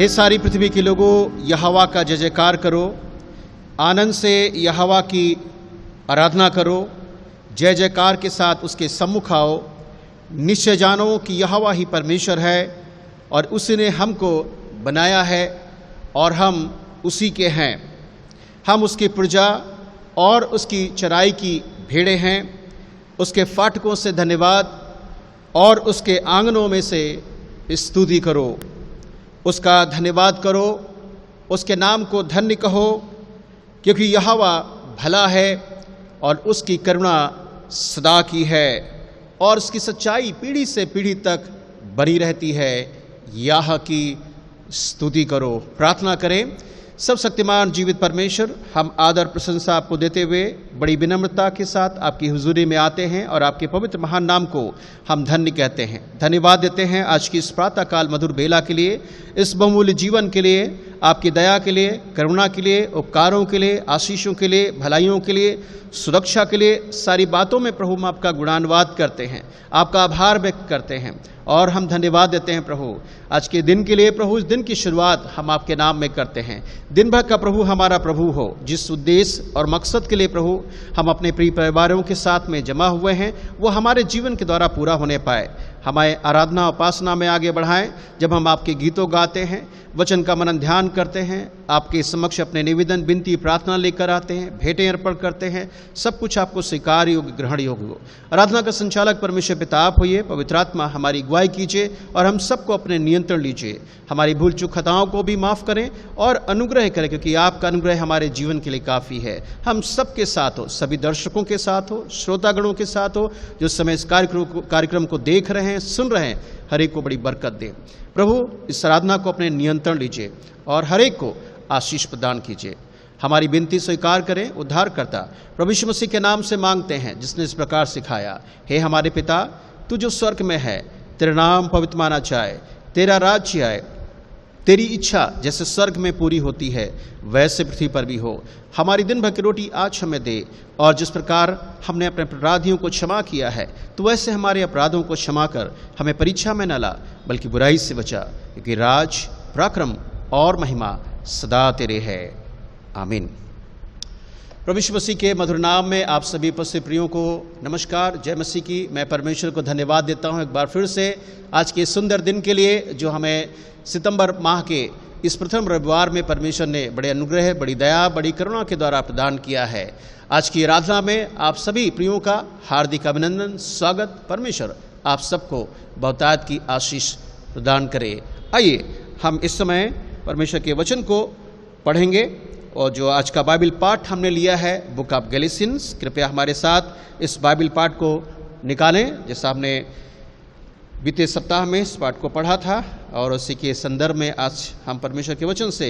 हे सारी पृथ्वी के लोगों, यहोवा का जय जयकार करो, आनंद से यहोवा की आराधना करो, जय जयकार के साथ उसके सम्मुख आओ। निश्चय जानो कि यहोवा ही परमेश्वर है और उसने हमको बनाया है और हम उसी के हैं। हम उसकी प्रजा और उसकी चराई की भेड़ें हैं। उसके फाटकों से धन्यवाद और उसके आंगनों में से स्तुति करो। उसका धन्यवाद करो, उसके नाम को धन्य कहो, क्योंकि यहोवा भला है और उसकी करुणा सदा की है और उसकी सच्चाई पीढ़ी से पीढ़ी तक बनी रहती है। यह की स्तुति करो। प्रार्थना करें। सब शक्तिमान जीवित परमेश्वर, हम आदर प्रशंसा आपको देते हुए बड़ी विनम्रता के साथ आपकी हुजूरी में आते हैं और आपके पवित्र महान नाम को हम धन्य कहते हैं। धन्यवाद देते हैं आज की इस प्रातःकाल मधुर बेला के लिए, इस बहुमूल्य जीवन के लिए, आपकी दया के लिए, करुणा के लिए, उपकारों के लिए, आशीषों के लिए, भलाइयों के लिए, सुरक्षा के लिए। सारी बातों में प्रभु हम आपका गुणानुवाद करते हैं, आपका आभार व्यक्त करते हैं और हम धन्यवाद देते हैं प्रभु आज के दिन के लिए। प्रभु इस दिन की शुरुआत हम आपके नाम में करते हैं। दिन भर का प्रभु हमारा प्रभु हो, जिस उद्देश्य और मकसद के लिए प्रभु हम अपने प्रिय परिवारों के साथ में जमा हुए हैं, वो हमारे जीवन के द्वारा पूरा होने पाए। हमारे आराधना उपासना में आगे बढ़ाएं। जब हम आपके गीतों गाते हैं, वचन का मनन ध्यान करते हैं, आपके समक्ष अपने निवेदन विनती प्रार्थना लेकर आते हैं, भेंटें अर्पण करते हैं, सब कुछ आपको स्वीकार योग्य ग्रहण योग्य हो। आराधना का संचालक परमेश्वर पिता आप होइए। पवित्र आत्मा हमारी अगुवाई कीजिए और हम सबको अपने नियंत्रण लीजिए। हमारी भूल चूक खताओं को भी माफ़ करें और अनुग्रह करें, क्योंकि आपका अनुग्रह हमारे जीवन के लिए काफ़ी है। हम सबके साथ हो, सभी दर्शकों के साथ हो, श्रोतागणों के साथ हो, जो समय इस कार्यक्रम को देख रहे हैं, सुन रहे हैं, हर एक को बड़ी बरकत दे। प्रभु इस आराधना को अपने नियंत्रण लीजिए और हर एक को आशीष प्रदान कीजिए। हमारी विनती स्वीकार करें। उद्धारकर्ता प्रभु यीशु मसीह के नाम से मांगते हैं, जिसने इस प्रकार सिखाया। हे हमारे पिता, तू जो स्वर्ग में है, तेरा नाम पवित्र माना जाए, तेरा राज्य आए, तेरी इच्छा जैसे स्वर्ग में पूरी होती है वैसे पृथ्वी पर भी हो। हमारी दिन भर की रोटी आज हमें दे, और जिस प्रकार हमने अपने अपराधियों को क्षमा किया है, तो वैसे हमारे अपराधों को क्षमा कर हमें परीक्षा में न ला, बल्कि बुराई से बचा, क्योंकि राज, पराक्रम और महिमा सदा तेरे है। आमीन। प्रभु यीशु मसीह के मधुर नाम में आप सभी उपस्थित प्रियों को नमस्कार, जय मसीह की। मैं परमेश्वर को धन्यवाद देता हूं एक बार फिर से आज के सुंदर दिन के लिए, जो हमें सितंबर माह के इस प्रथम रविवार में परमेश्वर ने बड़े अनुग्रह, बड़ी दया, बड़ी करुणा के द्वारा प्रदान किया है। आज की आराधना में आप सभी प्रियों का हार्दिक अभिनंदन, स्वागत। परमेश्वर आप सबको बहुतायत की आशीष प्रदान करे। आइए हम इस समय परमेश्वर के वचन को पढ़ेंगे, और जो आज का बाइबल पाठ हमने लिया है बुक ऑफ गैलेशियंस। कृपया हमारे साथ इस बाइबल पाठ को निकालें, जैसा हमने बीते सप्ताह में इस पाठ को पढ़ा था, और उसी के संदर्भ में आज हम परमेश्वर के वचन से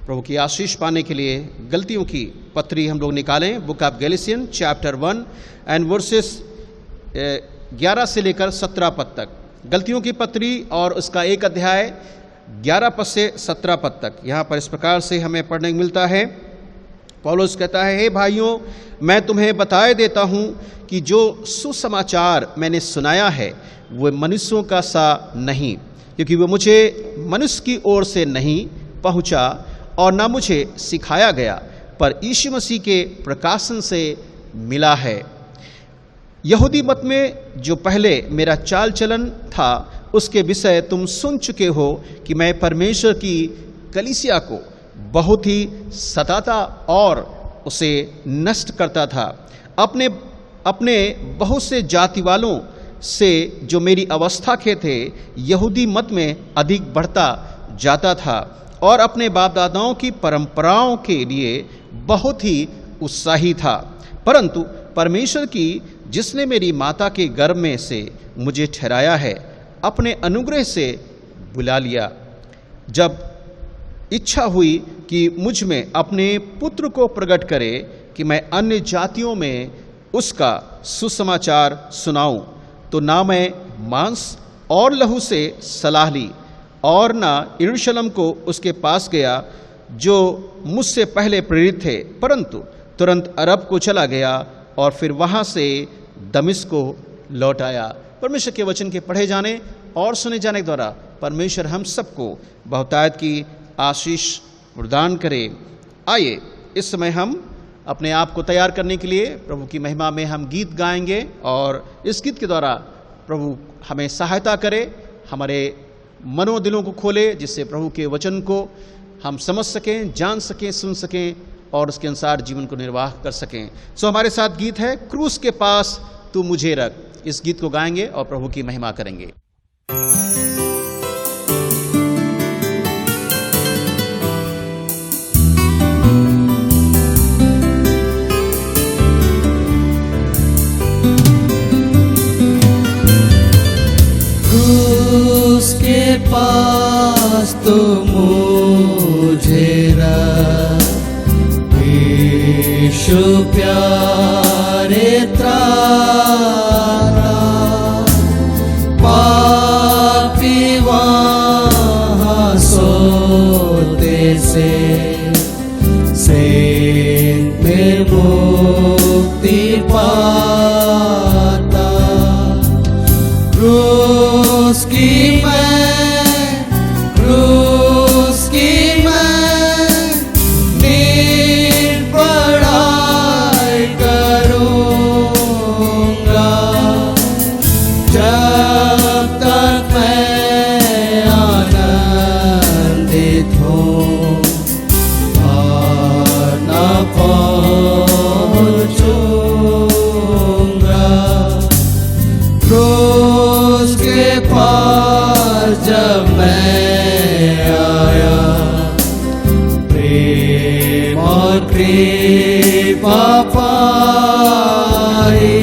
प्रभु की आशीष पाने के लिए गलतियों की पत्री हम लोग निकालें। Book of Galatians chapter 1 and verses 11 से लेकर 17 पद तक। गलतियों की पत्री और उसका एक अध्याय 11 पद से 17 पद तक। यहाँ पर इस प्रकार से हमें पढ़ने को मिलता है। पौलुस कहता है, हे भाइयों, मैं तुम्हें बताए देता हूँ कि जो सुसमाचार मैंने सुनाया है वो मनुष्यों का सा नहीं, क्योंकि वो मुझे मनुष्य की ओर से नहीं पहुँचा और ना मुझे सिखाया गया, पर यीशु मसीह के प्रकाशन से मिला है। यहूदी मत में जो पहले मेरा चाल चलन था, उसके विषय तुम सुन चुके हो कि मैं परमेश्वर की कलीसिया को बहुत ही सताता और उसे नष्ट करता था। अपने बहुत से जाति वालों से जो मेरी अवस्था के थे, यहूदी मत में अधिक बढ़ता जाता था और अपने बाप दादाओं की परंपराओं के लिए बहुत ही उत्साही था। परंतु परमेश्वर की, जिसने मेरी माता के गर्भ में से मुझे ठहराया है, अपने अनुग्रह से बुला लिया, जब इच्छा हुई कि मुझ में अपने पुत्र को प्रकट करे कि मैं अन्य जातियों में उसका सुसमाचार सुनाऊं, तो ना मैं मांस और लहू से सलाह ली और ना यरूशलेम को उसके पास गया जो मुझसे पहले प्रेरित थे, परंतु तुरंत अरब को चला गया और फिर वहाँ से दमिश्क को लौट आया। परमेश्वर के वचन के पढ़े जाने और सुने जाने के द्वारा परमेश्वर हम सबको बहुतायत की आशीष प्रदान करे। आइए इस समय हम अपने आप को तैयार करने के लिए प्रभु की महिमा में हम गीत गाएंगे और इस गीत के द्वारा प्रभु हमें सहायता करे, हमारे मनोदिलों को खोले, जिससे प्रभु के वचन को हम समझ सकें, जान सकें, सुन सकें और उसके अनुसार जीवन को निर्वाह कर सकें। सो हमारे साथ गीत है क्रूस के पास तू मुझे रख। इस गीत को गाएंगे और प्रभु की महिमा करेंगे। क्रूस के पास तो मुझे रख, यीशु प्यारे त्राता, पापी वहाँ सोते से में मुक्ति पाता। क्रूस की मैं नीर पढ़ाई करूँगा, जब तक मैं आनंदित हूँ और न पहुँचूँगा। क्रूस के पास जब मैं आया, प्रेम और कृपा पाई,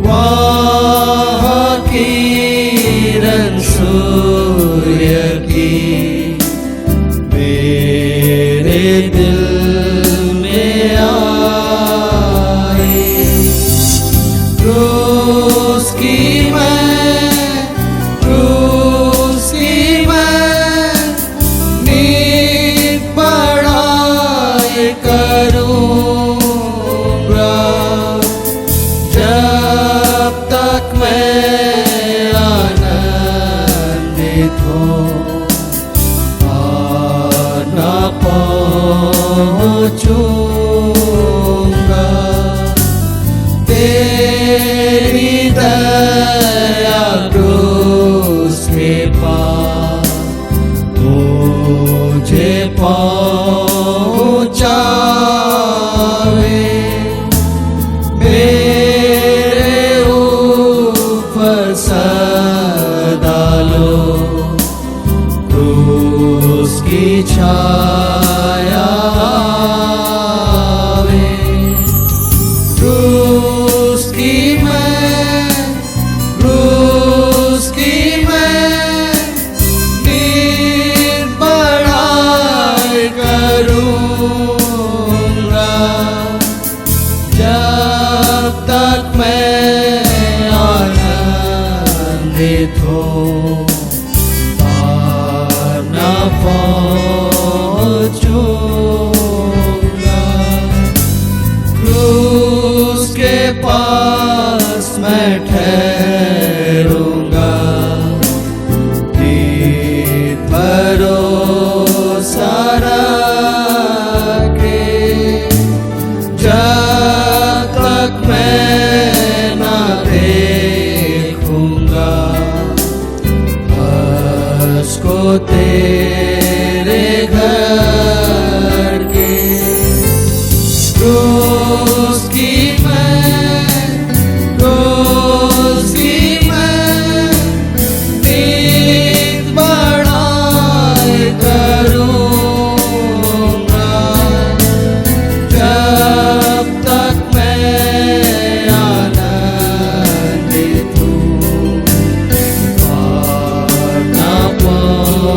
वहाँ किरण सूर्य की मेरे दिल में आई। क्रूस की मैं नीत पढ़ाई करूँगा, जब तक मैं आनंदित हूँ और न पहुँचूँगा। तेरी दया क्रूस के पास मुझे पहुँचावे, मेरे ऊपर सदा लो क्रूस की छाया आवे। क्रूस की मैं नीत पढ़ाई करूँगा, जब तक मैं आनंदित हूँ और न पहुँचूँगा। क्रूस के पास मैं ठहरूँगा, नीत भरोसा रखे, जब तक मैं न देखूँगा उसको तेरे घर के। क्रूस की मैं नीत पढ़ाई करूँगा, जब तक मैं आनंदित हूँ और न पहुँचूँगा।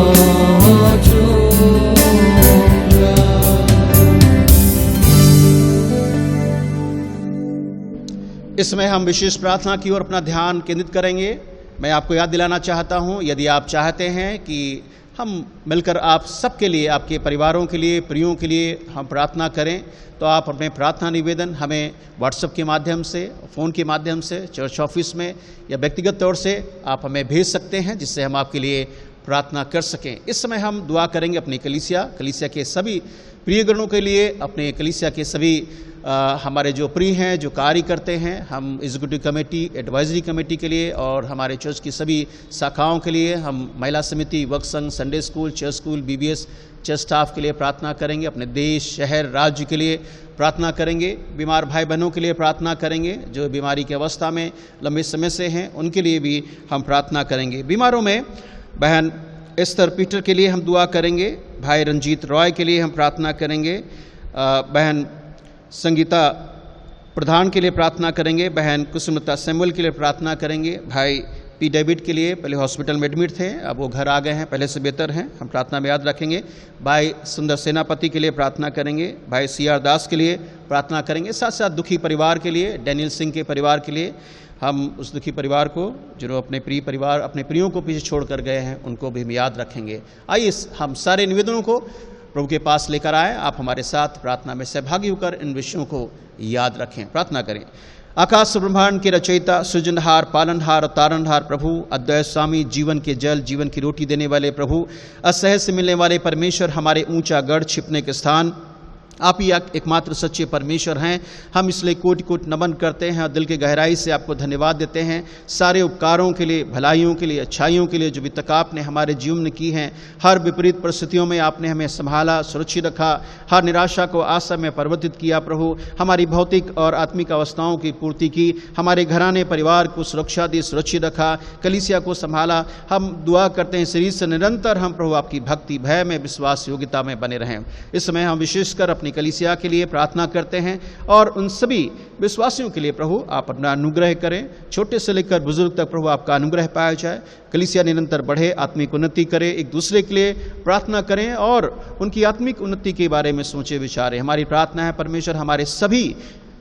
इस समय हम विशेष प्रार्थना की ओर अपना ध्यान केंद्रित करेंगे। मैं आपको याद दिलाना चाहता हूं, यदि आप चाहते हैं कि हम मिलकर आप सबके लिए, आपके परिवारों के लिए, प्रियों के लिए हम प्रार्थना करें। तो आप अपने प्रार्थना निवेदन हमें व्हाट्सएप के माध्यम से, फ़ोन के माध्यम से, चर्च ऑफिस में या व्यक्तिगत तौर से आप हमें भेज सकते हैं, जिससे हम आपके लिए प्रार्थना कर सकें। इस समय हम दुआ करेंगे अपनी कलीसिया के सभी प्रियगणों के लिए, अपने कलीसिया के सभी हमारे जो प्रिय हैं, जो कार्य करते हैं, हम एग्जीक्यूटिव कमेटी, एडवाइजरी कमेटी के लिए और हमारे चर्च की सभी शाखाओं के लिए, हम महिला समिति, वक्फ संघ, Sunday school, church school, BBS church staff के लिए प्रार्थना करेंगे। अपने देश, शहर, राज्य के लिए प्रार्थना करेंगे। बीमार भाई बहनों के लिए प्रार्थना करेंगे जो बीमारी की अवस्था में लंबे समय से हैं, उनके लिए भी हम प्रार्थना करेंगे। बीमारों में बहन एस्तर पीटर के लिए हम दुआ करेंगे। भाई रंजीत रॉय के लिए हम प्रार्थना करेंगे। बहन संगीता प्रधान के लिए प्रार्थना करेंगे। बहन कुसुमता सैमुअल के लिए प्रार्थना करेंगे। भाई पी डेविड के लिए, पहले हॉस्पिटल में एडमिट थे, अब वो घर आ गए हैं, पहले से बेहतर हैं, हम प्रार्थना में याद रखेंगे। भाई सुंदर सेनापति के लिए प्रार्थना करेंगे। भाई सीआर दास के लिए प्रार्थना करेंगे। साथ साथ दुखी परिवार के लिए, डैनियल सिंह के परिवार के लिए, हम उस दुखी परिवार को, जो अपने प्रिय परिवार, अपने प्रियों को पीछे छोड़ कर गए हैं, उनको भी हम याद रखेंगे। आइए हम सारे निवेदनों को प्रभु के पास लेकर आए। आप हमारे साथ प्रार्थना में सहभागी होकर इन विषयों को याद रखें। प्रार्थना करें। आकाश ब्रह्मांड के रचयिता, सृजनहार, पालनहार और तारणहार प्रभु, अद्वैत स्वामी, जीवन के जल, जीवन की रोटी देने वाले प्रभु, असहज से मिलने वाले परमेश्वर, हमारे ऊंचा गढ़, छिपने के स्थान, आप ही एकमात्र सच्चे परमेश्वर हैं। हम इसलिए कोटि कोटि नमन करते हैं और दिल के गहराई से आपको धन्यवाद देते हैं सारे उपकारों के लिए, भलाइयों के लिए, अच्छाइयों के लिए जो भी तक आपने हमारे जीवन में की हैं। हर विपरीत परिस्थितियों में आपने हमें संभाला, सुरक्षित रखा, हर निराशा को आशा में परिवर्तित किया प्रभु, हमारी भौतिक और आत्मिक अवस्थाओं की पूर्ति की, हमारे घराने परिवार को सुरक्षा दी, सुरक्षित रखा, कलीसिया को संभाला। हम दुआ करते हैं शरीर से निरंतर हम प्रभु आपकी भक्ति, भय में, विश्वास, योग्यता में बने रहें। इस समय हम विशेषकर अपनी कलीसिया के लिए प्रार्थना करते हैं और उन सभी विश्वासियों के लिए प्रभु आप अपना अनुग्रह करें। छोटे से लेकर बुजुर्ग तक प्रभु आपका अनुग्रह पाया जाए। कलीसिया निरंतर बढ़े, आत्मिक उन्नति करे, एक दूसरे के लिए प्रार्थना करें और उनकी आत्मिक उन्नति के बारे में सोचे विचारें। हमारी प्रार्थना है परमेश्वर हमारे सभी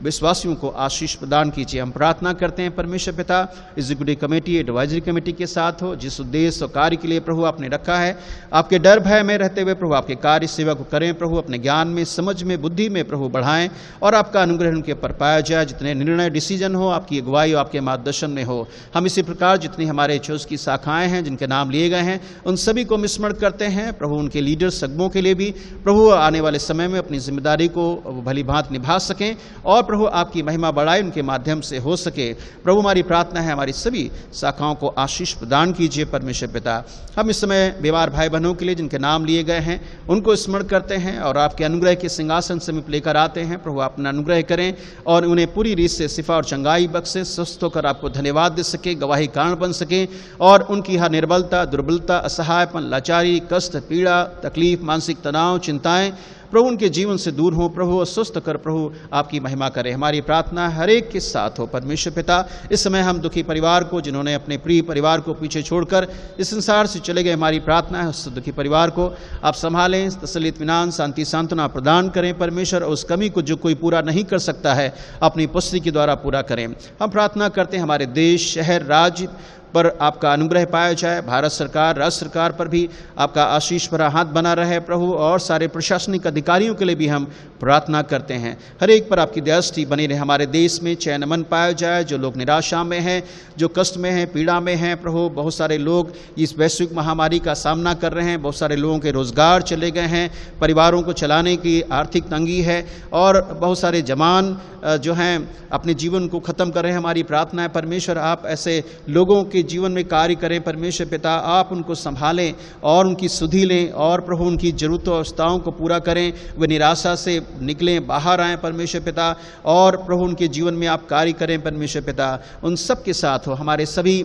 विश्वासियों को आशीष प्रदान कीजिए। हम प्रार्थना करते हैं परमेश्वर पिता, एग्जीक्यूटिव कमेटी, एडवाइजरी कमेटी के साथ हो, जिस उद्देश्य और कार्य के लिए प्रभु आपने रखा है, आपके डर भय में रहते हुए प्रभु आपके कार्य सेवा को करें प्रभु, अपने ज्ञान में, समझ में, बुद्धि में प्रभु बढ़ाएं और आपका अनुग्रह उनके पर पाया जाए। जितने निर्णय, डिसीजन हो, आपकी अगुवाई और आपके मार्गदर्शन में हो। हम इसी प्रकार जितनी हमारे चर्च की शाखाएं हैं, जिनके नाम लिए गए हैं, उन सभी को स्मरण करते हैं प्रभु। उनके लीडर सगमों के लिए भी प्रभु आने वाले समय में अपनी जिम्मेदारी को भली भांति निभा सकें और प्रभु आपकी महिमा बढ़ाए उनके माध्यम से हो सके। प्रभु हमारी प्रार्थना है हमारी सभी शाखाओं को आशीष प्रदान कीजिए परमेश्वर पिता। हम इस समय बीमार भाई बहनों के लिए जिनके नाम लिए गए हैं उनको स्मरण करते हैं और आपके अनुग्रह के सिंहासन समीप लेकर आते हैं। प्रभु अपना अनुग्रह करें और उन्हें पूरी रीत से शिफा और चंगाई बख्शे, स्वस्थ होकर आपको धन्यवाद दे सके, गवाही कारण बन सके और उनकी हर निर्बलता, दुर्बलता, असहायपन, लाचारी, कष्ट, पीड़ा, तकलीफ, मानसिक तनाव, चिंताएं प्रभु उनके जीवन से दूर हो प्रभु, स्वस्थ कर प्रभु आपकी महिमा करें। हमारी प्रार्थना हर एक के साथ हो परमेश्वर पिता। इस समय हम दुखी परिवार को, जिन्होंने अपने प्रिय परिवार को पीछे छोड़कर इस संसार से चले गए, हमारी प्रार्थना है उस दुखी परिवार को आप संभालें, तसल्ली, इत्मीनान, शांति, सांत्वना प्रदान करें परमेश्वर। और उस कमी को जो कोई पूरा नहीं कर सकता है अपनी उपस्थिति के द्वारा पूरा करें। हम प्रार्थना करते हैं हमारे देश, शहर, राज्य पर आपका अनुग्रह पाया जाए। भारत सरकार, राज्य सरकार पर भी आपका आशीष भरा हाथ बना रहे प्रभु और सारे प्रशासनिक अधिकारियों के लिए भी हम प्रार्थना करते हैं। हर एक पर आपकी दृष्टि बनी रहे। हमारे देश में चैन अमन पाया जाए। जो लोग निराशा में हैं, जो कष्ट में हैं, पीड़ा में हैं प्रभु, बहुत सारे लोग इस वैश्विक महामारी का सामना कर रहे हैं। बहुत सारे लोगों के रोजगार चले गए हैं, परिवारों को चलाने की आर्थिक तंगी है और बहुत सारे जवान जो हैं अपने जीवन को ख़त्म कर रहे हैं। हमारी प्रार्थना है परमेश्वर आप ऐसे लोगों के जीवन में कार्य करें परमेश्वर पिता। आप उनको संभालें और उनकी सुधि लें और प्रभु उनकी जरूरतों अवस्थाओं को पूरा करें। वे निराशा से निकलें, बाहर आएँ परमेश्वर पिता और प्रभु उनके जीवन में आप कार्य करें परमेश्वर पिता। उन सब के साथ हो। हमारे सभी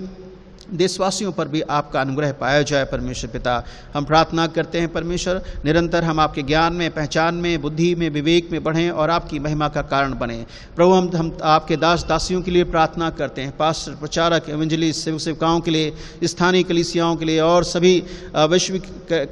देशवासियों पर भी आपका अनुग्रह पाया जाए परमेश्वर पिता। हम प्रार्थना करते हैं परमेश्वर निरंतर हम आपके ज्ञान में, पहचान में, बुद्धि में, विवेक में बढ़ें और आपकी महिमा का कारण बने प्रभु। हम आपके दास दासियों के लिए प्रार्थना करते हैं, पास्टर, प्रचारक, एवेंजलिस्ट, सेवक सेविकाओं के लिए, स्थानीय कलीसियाओं के लिए और सभी वैश्विक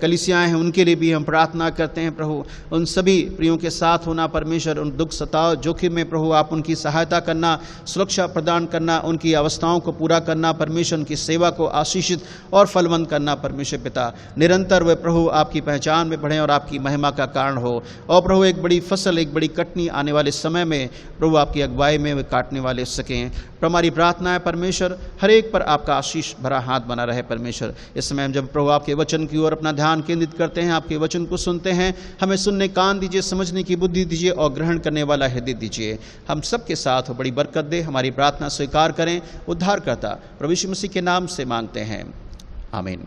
कलीसियाएँ हैं उनके लिए भी हम प्रार्थना करते हैं प्रभु। उन सभी प्रियों के साथ होना परमेश्वर, उन दुख सताव जोखिम में प्रभु आप उनकी सहायता करना, सुरक्षा प्रदान करना, उनकी अवस्थाओं को पूरा करना परमेश्वर, उनकी सेवा को आशीषित और फलवंत करना परमेश्वर पिता। निरंतर वे प्रभु आपकी पहचान में बढ़ें और आपकी महिमा का कारण हो। और प्रभु एक बड़ी फसल, एक बड़ी कटनी आने वाले समय में प्रभु आपकी अगुवाई में वे काटने वाले सकें। हमारी प्रार्थना है परमेश्वर, हर एक पर आपका आशीष भरा हाथ बना रहे परमेश्वर। इस समय हम जब प्रभु आपके वचन की ओर अपना ध्यान केंद्रित करते हैं, आपके वचन को सुनते हैं, हमें सुनने कान दीजिए, समझने की बुद्धि दीजिए और ग्रहण करने वाला हृदय दीजिए। हम सबके साथ बड़ी बरकत दे। हमारी प्रार्थना स्वीकार करें। उद्धारकर्ता प्रभु यीशु मसीह के नाम से मांगते हैं, आमीन।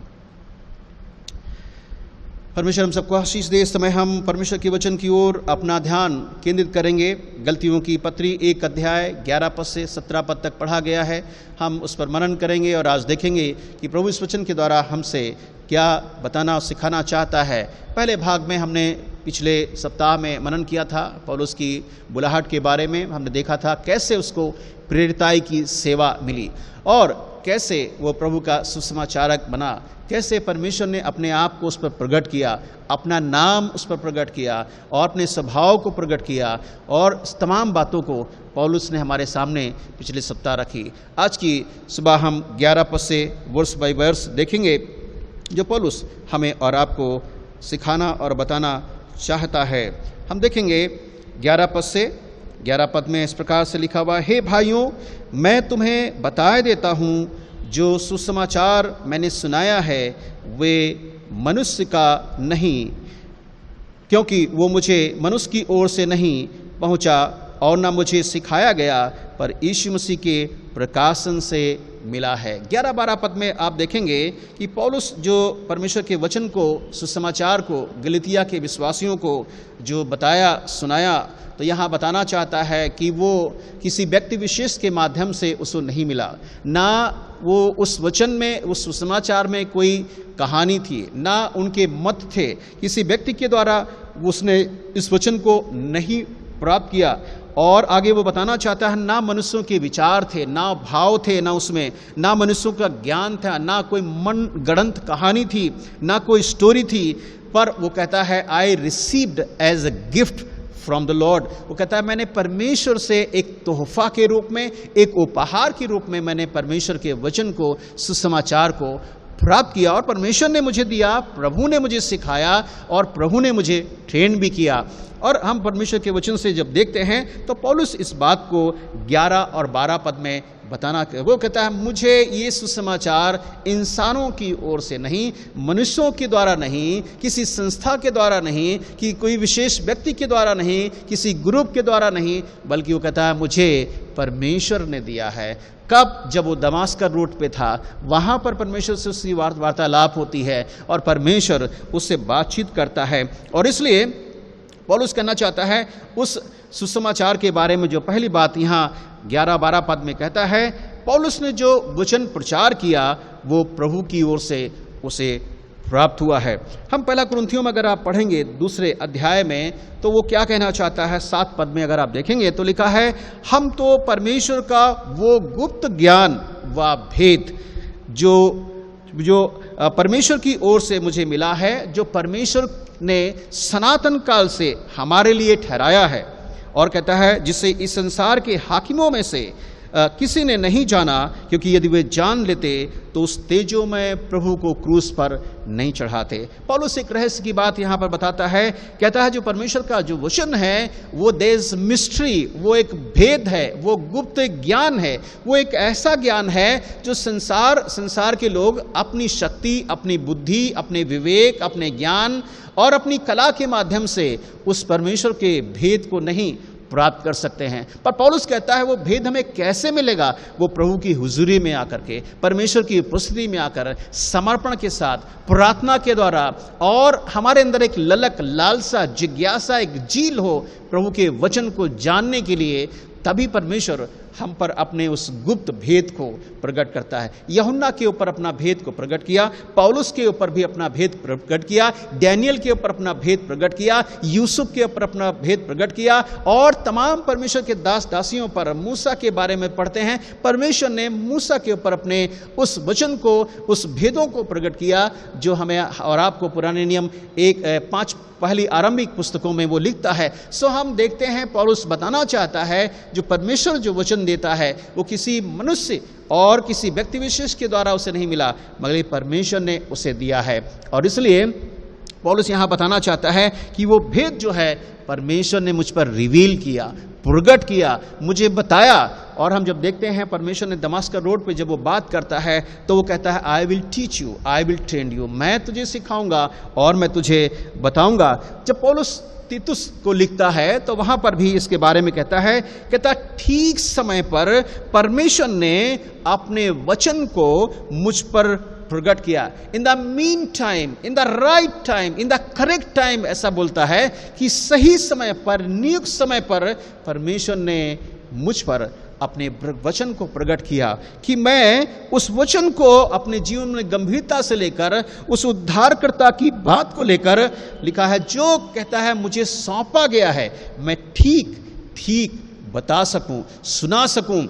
परमेश्वर हम सबको आशीष दे। इस समय हम परमेश्वर के वचन की ओर अपना ध्यान केंद्रित करेंगे। गलतियों की पत्री 1 अध्याय 11 पद से 17 पद तक पढ़ा गया है। हम उस पर मनन करेंगे और आज देखेंगे कि प्रभु इस वचन के द्वारा हमसे क्या बताना और सिखाना चाहता है। पहले भाग में हमने पिछले सप्ताह में मनन किया था पौलुस की बुलाहट के बारे में। हमने देखा था कैसे उसको प्रेरिताई की सेवा मिली और कैसे वो प्रभु का सुसमाचारक बना, कैसे परमेश्वर ने अपने आप को उस पर प्रकट किया, अपना नाम उस पर प्रकट किया और अपने स्वभाव को प्रकट किया, और तमाम बातों को पौलुस ने हमारे सामने पिछले सप्ताह रखी। आज की सुबह हम 11 पद से वर्स बाय वर्स देखेंगे जो पौलुस हमें और आपको सिखाना और बताना चाहता है। हम देखेंगे 11 पद से। 11 पद में इस प्रकार से लिखा हुआ, हे भाइयों, मैं तुम्हें बताए देता हूँ जो सुसमाचार मैंने सुनाया है वे मनुष्य का नहीं, क्योंकि वो मुझे मनुष्य की ओर से नहीं पहुँचा और न मुझे सिखाया गया, पर यीशु मसीह के प्रकाशन से मिला है। 11-12 पद में आप देखेंगे कि पौलुस जो परमेश्वर के वचन को, सुसमाचार को गलतिया के विश्वासियों को जो बताया, सुनाया, तो यहाँ बताना चाहता है कि वो किसी व्यक्ति विशेष के माध्यम से उसको नहीं मिला, ना वो उस वचन में, उस सुसमाचार में कोई कहानी थी, ना उनके मत थे, किसी व्यक्ति के द्वारा उसने इस वचन को नहीं प्राप्त किया। और आगे वो बताना चाहता है ना मनुष्यों के विचार थे, ना भाव थे, ना उसमें ना मनुष्यों का ज्ञान था, ना कोई मन गढ़ंत कहानी थी, ना कोई स्टोरी थी, पर वो कहता है I received as a gift from the lord. वो कहता है मैंने परमेश्वर से एक तोहफा के रूप में, एक उपहार के रूप में मैंने परमेश्वर के वचन को, सुसमाचार को प्राप्त किया और परमेश्वर ने मुझे दिया, प्रभु ने मुझे सिखाया और प्रभु ने मुझे ट्रेन भी किया। और हम परमेश्वर के वचन से जब देखते हैं तो पौलुस इस बात को 11 और 12 पद में बताना, वो कहता है मुझे ये सुसमाचार इंसानों की ओर से नहीं, मनुष्यों के द्वारा नहीं, किसी संस्था के द्वारा नहीं, कि कोई विशेष व्यक्ति के द्वारा नहीं, किसी ग्रुप के द्वारा नहीं, बल्कि वो कहता है मुझे परमेश्वर ने दिया है। कब? जब वो दमास्कस रोड पे था, वहाँ पर परमेश्वर से उसकी वार्तालाप होती है और परमेश्वर उससे बातचीत करता है। और इसलिए पौलुस कहना चाहता है उस सुसमाचार के बारे में जो पहली बात यहाँ 11-12 पद में कहता है, पौलुस ने जो वचन प्रचार किया वो प्रभु की ओर से उसे प्राप्त हुआ है। हम पहला कुरिन्थियों में अगर आप पढ़ेंगे 2 अध्याय में तो वो क्या कहना चाहता है, 7 पद में अगर आप देखेंगे तो लिखा है, हम तो परमेश्वर का वो गुप्त ज्ञान व भेद जो परमेश्वर की ओर से मुझे मिला है, जो परमेश्वर ने सनातन काल से हमारे लिए ठहराया है, और कहता है जिसे इस संसार के हाकिमों में से किसी ने नहीं जाना, क्योंकि यदि वे जान लेते तो उस तेजोमय प्रभु को क्रूस पर नहीं चढ़ाते। पौलुस एक रहस्य की बात यहाँ पर बताता है, कहता है जो परमेश्वर का जो वचन है वो देश मिस्ट्री, वो एक भेद है, वो गुप्त ज्ञान है, वो एक ऐसा ज्ञान है जो संसार के लोग अपनी शक्ति, अपनी बुद्धि, अपने विवेक, अपने ज्ञान और अपनी कला के माध्यम से उस परमेश्वर के भेद को नहीं प्राप्त कर सकते हैं। पर पौलुस कहता है वो भेद हमें कैसे मिलेगा, वो प्रभु की हुजूरी में आकर के, परमेश्वर की उपस्थिति में आकर, समर्पण के साथ, प्रार्थना के द्वारा, और हमारे अंदर एक ललक, लालसा, जिज्ञासा, एक जील हो प्रभु के वचन को जानने के लिए, तभी परमेश्वर हम पर अपने उस गुप्त भेद को प्रकट करता है। यूहन्ना के ऊपर अपना भेद को प्रकट किया, पौलुस के ऊपर भी अपना भेद प्रकट किया, डैनियल के ऊपर अपना भेद प्रकट किया, यूसुफ के ऊपर अपना भेद प्रकट किया, और तमाम परमेश्वर के दास दासियों पर, मूसा के बारे में पढ़ते हैं, परमेश्वर ने मूसा के ऊपर अपने उस वचन को, उस भेदों को प्रकट किया जो हमें और आपको पुराने नियम 5 पहली आरंभिक पुस्तकों में वो लिखता है। सो हम देखते हैं पौलुस बताना चाहता है जो परमेश्वर जो वचन वचन देता है वो किसी मनुष्य और किसी व्यक्ति विशेष के द्वारा उसे नहीं मिला, मगर परमेश्वर ने उसे दिया है। और इसलिए पौलुस यहाँ बताना चाहता है कि वो भेद जो है परमेश्वर ने मुझ पर रिवील किया, प्रगट किया, मुझे बताया। और हम जब देखते हैं परमेश्वर ने दमास्कस रोड पे जब वो बात करता है तो वो कहता है I will teach you, I will train you, मैं तुझे सिखाऊंगा और मैं तुझे बताऊंगा। जब पौलुस तीतुस को लिखता है तो वहां पर भी इसके बारे में कहता ठीक समय पर परमेश्वर ने अपने वचन को मुझ पर प्रकट किया। In the mean time, in the right time, in the correct time, ऐसा बोलता है कि सही समय पर, नियुक्त समय पर परमेश्वर ने मुझ पर अपने वचन को प्रकट किया कि मैं उस वचन को अपने जीवन में गंभीरता से लेकर उस उद्धारकर्ता की बात को लेकर लिखा है, जो कहता है मुझे सौंपा गया है मैं ठीक ठीक बता सकूं, सुना सकूं,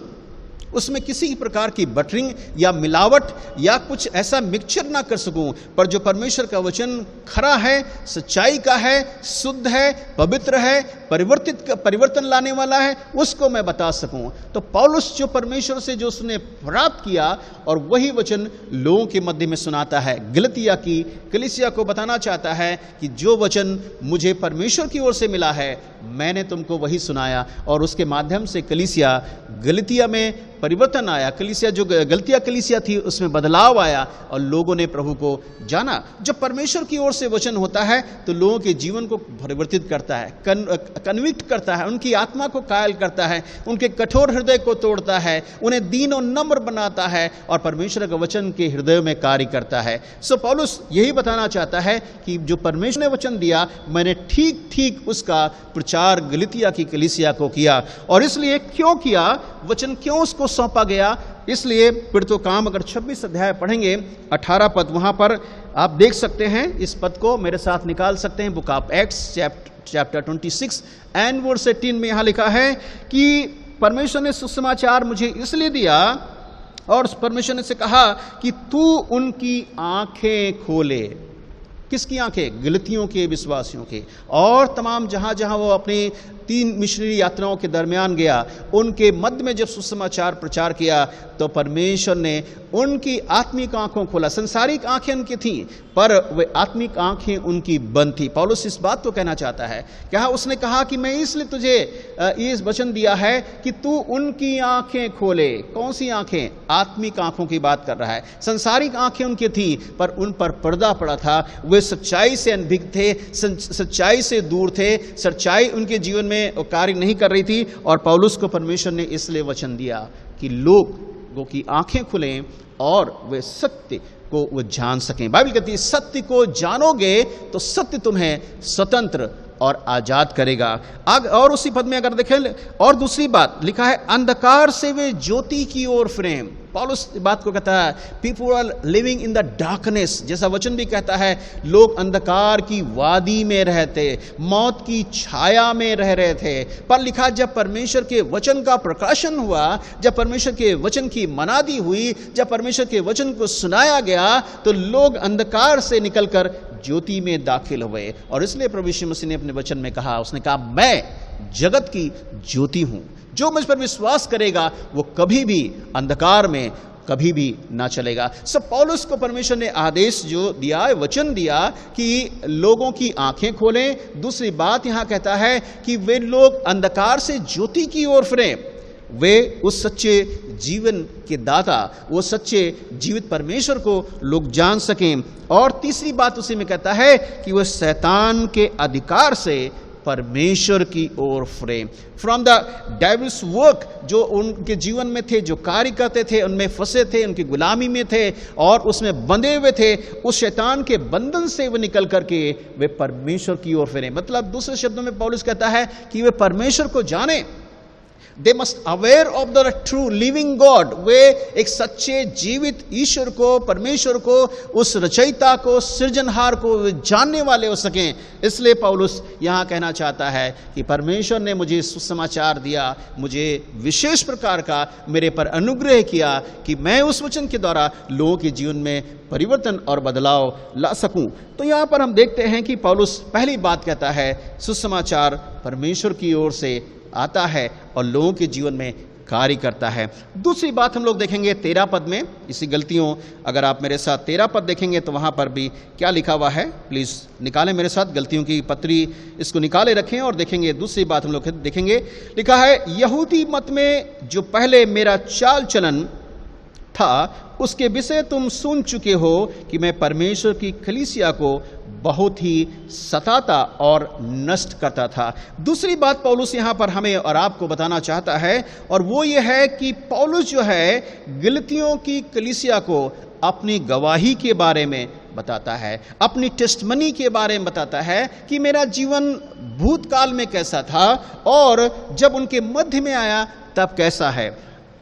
उसमें किसी प्रकार की बटरिंग या मिलावट या कुछ ऐसा मिक्सचर ना कर सकूं, पर जो परमेश्वर का वचन खरा है, सच्चाई का है, शुद्ध है, पवित्र है, परिवर्तन लाने वाला है, उसको मैं बता सकूं। तो पौलुस जो परमेश्वर से जो उसने प्राप्त किया और वही वचन लोगों के मध्य में सुनाता है। गलतिया की कलीसिया को बताना चाहता है कि जो वचन मुझे परमेश्वर की ओर से मिला है मैंने तुमको वही सुनाया, और उसके माध्यम से कलीसिया गलतिया में परिवर्तन आया, कलीसिया जो गलतिया कलीसिया थी उसमें बदलाव आया और लोगों ने प्रभु को जाना। जब परमेश्वर की ओर से वचन होता है तो लोगों के जीवन को परिवर्तित करता है, कन्विक्ट करता है, उनकी आत्मा को कायल करता है, उनके कठोर हृदय को तोड़ता है, उन्हें दीन और नम्र बनाता है और परमेश्वर का वचन के हृदय में कार्य करता है। सो पौलुस यही बताना चाहता है कि जो परमेश्वर ने वचन दिया मैंने ठीक ठीक उसका प्रचार गलतिया की कलीसिया को किया। और इसलिए क्यों किया, वचन क्यों उसको सौंपा गया, इसलिए फिर तो काम अगर 26 अध्याय पढ़ेंगे 18 पद वहां पर आप देख सकते हैं। इस पद को मेरे साथ निकाल सकते हैं। Book of Acts chapter 26 and verse 18 में यहां लिखा है कि परमेश्वर ने सुसमाचार मुझे इसलिए दिया और परमेश्वर ने से कहा कि तू उनकी आंखें खोले। किसकी आंखें? गलतियों के, विश्वासियों के। और तमाम जहां जहां वो अपनी 3 मिशनरी यात्राओं के दरमियान गया, उनके मध्य में जब सुसमाचार प्रचार किया तो परमेश्वर ने उनकी आत्मिक आंखों खोला। संसारिक आंखें उनकी थी पर वे आत्मिक आंखें उनकी बंद थी। पौलुस इस बात को कहना चाहता है, क्या उसने कहा कि मैं इसलिए तुझे ये वचन दिया है कि तू उनकी आंखें खोले। कौन सी आंखें? आत्मिक आंखों की बात कर रहा है। संसारिक आंखें उनकी थी पर उन पर पर्दा पड़ा था, वे सच्चाई से अनभिज्ञ थे, सच्चाई से दूर थे, सच्चाई उनके जीवन में कार्य नहीं कर रही थी। और पौलुस को परमेश्वर ने इसलिए वचन दिया कि लोगों की आंखें खुलें और वे सत्य को वो जान सकें। बाइबल कहती है सत्य को जानोगे तो सत्य तुम्हें स्वतंत्र और आजाद करेगा। और उसी पद में अगर देखें, और दूसरी बात लिखा है अंधकार से वे ज्योति की ओर फ्रेम। पौलुस बात को कहता है people are living in the darkness, जैसा वचन भी कहता है लोग अंधकार की वादी में रहते, मौत की छाया में रह रहे थे। पर लिखा जब परमेश्वर के वचन का प्रकाशन हुआ, जब परमेश्वर के वचन की मनादी हुई, जब परमेश्वर के वचन को सुनाया गया तो लोग अंधकार से निकलकर ज्योति में दाखिल हुए। और इसलिए प्रभु यीशु मसीह ने अपने वचन में कहा, उसने कहा मैं जगत की ज्योति हूं, जो मुझ पर विश्वास करेगा वो कभी भी अंधकार में कभी भी ना चलेगा। सब पौलुस को परमेश्वर ने आदेश जो दिया, वचन दिया कि लोगों की आंखें खोलें। दूसरी बात यहां कहता है कि वे लोग अंधकार से ज्योति की ओर फिरें, वे उस सच्चे जीवन के दाता, वो सच्चे जीवित परमेश्वर को लोग जान सकें। और तीसरी बात उसी में कहता है कि वह शैतान के अधिकार से परमेश्वर की ओर फिरे। फ्रॉम द डेविल्स वर्क, जो उनके जीवन में थे, जो कार्य करते थे, उनमें फंसे थे, उनकी गुलामी में थे और उसमें बंधे हुए थे, उस शैतान के बंधन से वे निकल करके वे परमेश्वर की ओर फिरे। मतलब दूसरे शब्दों में पौलुस कहता है कि वे परमेश्वर को जाने। They must aware of the true living God। वे एक सच्चे जीवित ईश्वर को, परमेश्वर को, उस रचयिता को, सृजनहार को वे जानने वाले हो सकें। इसलिए पौलुस यहाँ कहना चाहता है कि परमेश्वर ने मुझे सुसमाचार दिया, मुझे विशेष प्रकार का मेरे पर अनुग्रह किया कि मैं उस वचन के द्वारा लोगों के जीवन में परिवर्तन और बदलाव ला सकूं। तो यहाँ पर हम देखते हैं कि पौलुस पहली बात कहता है सुसमाचार परमेश्वर की ओर से आता है और लोगों के जीवन में कार्य करता है। दूसरी बात हम लोग देखेंगे 13 पद में, इसी गलतियों, अगर आप मेरे साथ 13 पद देखेंगे तो वहाँ पर भी क्या लिखा हुआ है, प्लीज़ निकालें मेरे साथ, गलतियों की पत्री इसको निकाले रखें और देखेंगे। दूसरी बात हम लोग देखेंगे, लिखा है यहूदी मत में जो पहले मेरा चाल चलन था उसके विषय तुम सुन चुके हो कि मैं परमेश्वर की कलीसिया को बहुत ही सताता और नष्ट करता था। दूसरी बात पौलुस यहाँ पर हमें और आपको बताना चाहता है, और वो ये है कि पौलुस जो है गलतियों की कलीसिया को अपनी गवाही के बारे में बताता है, अपनी टेस्टमनी के बारे में बताता है कि मेरा जीवन भूतकाल में कैसा था और जब उनके मध्य में आया तब कैसा है।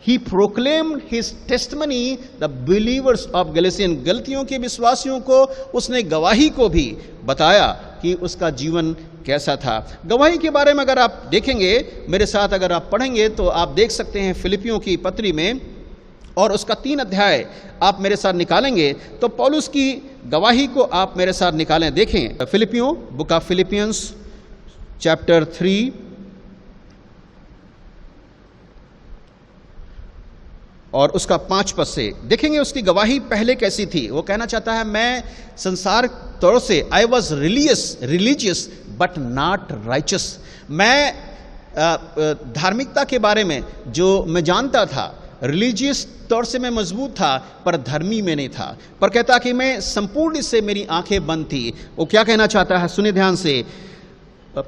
He proclaimed his testimony, the believers of Galatian, गलतियों के विश्वासियों को उसने गवाही को भी बताया कि उसका जीवन कैसा था। गवाही के बारे में अगर आप देखेंगे मेरे साथ, अगर आप पढ़ेंगे तो आप देख सकते हैं फिलिपियों की पत्री में, और उसका 3 अध्याय आप मेरे साथ निकालेंगे तो पौलुस की गवाही को आप मेरे साथ निकालें। देखें फिलिपियों, बुक ऑफ फिलिपियंस चैप्टर 3 और उसका 5 पद से देखेंगे उसकी गवाही पहले कैसी थी। वो कहना चाहता है मैं संसार तौर से I was religious but not righteous, मैं धार्मिकता के बारे में जो मैं जानता था, रिलीजियस तौर से मैं मजबूत था पर धर्मी में नहीं था। पर कहता कि मैं संपूर्ण से मेरी आंखें बंद थी। वो क्या कहना चाहता है, सुनिए ध्यान से।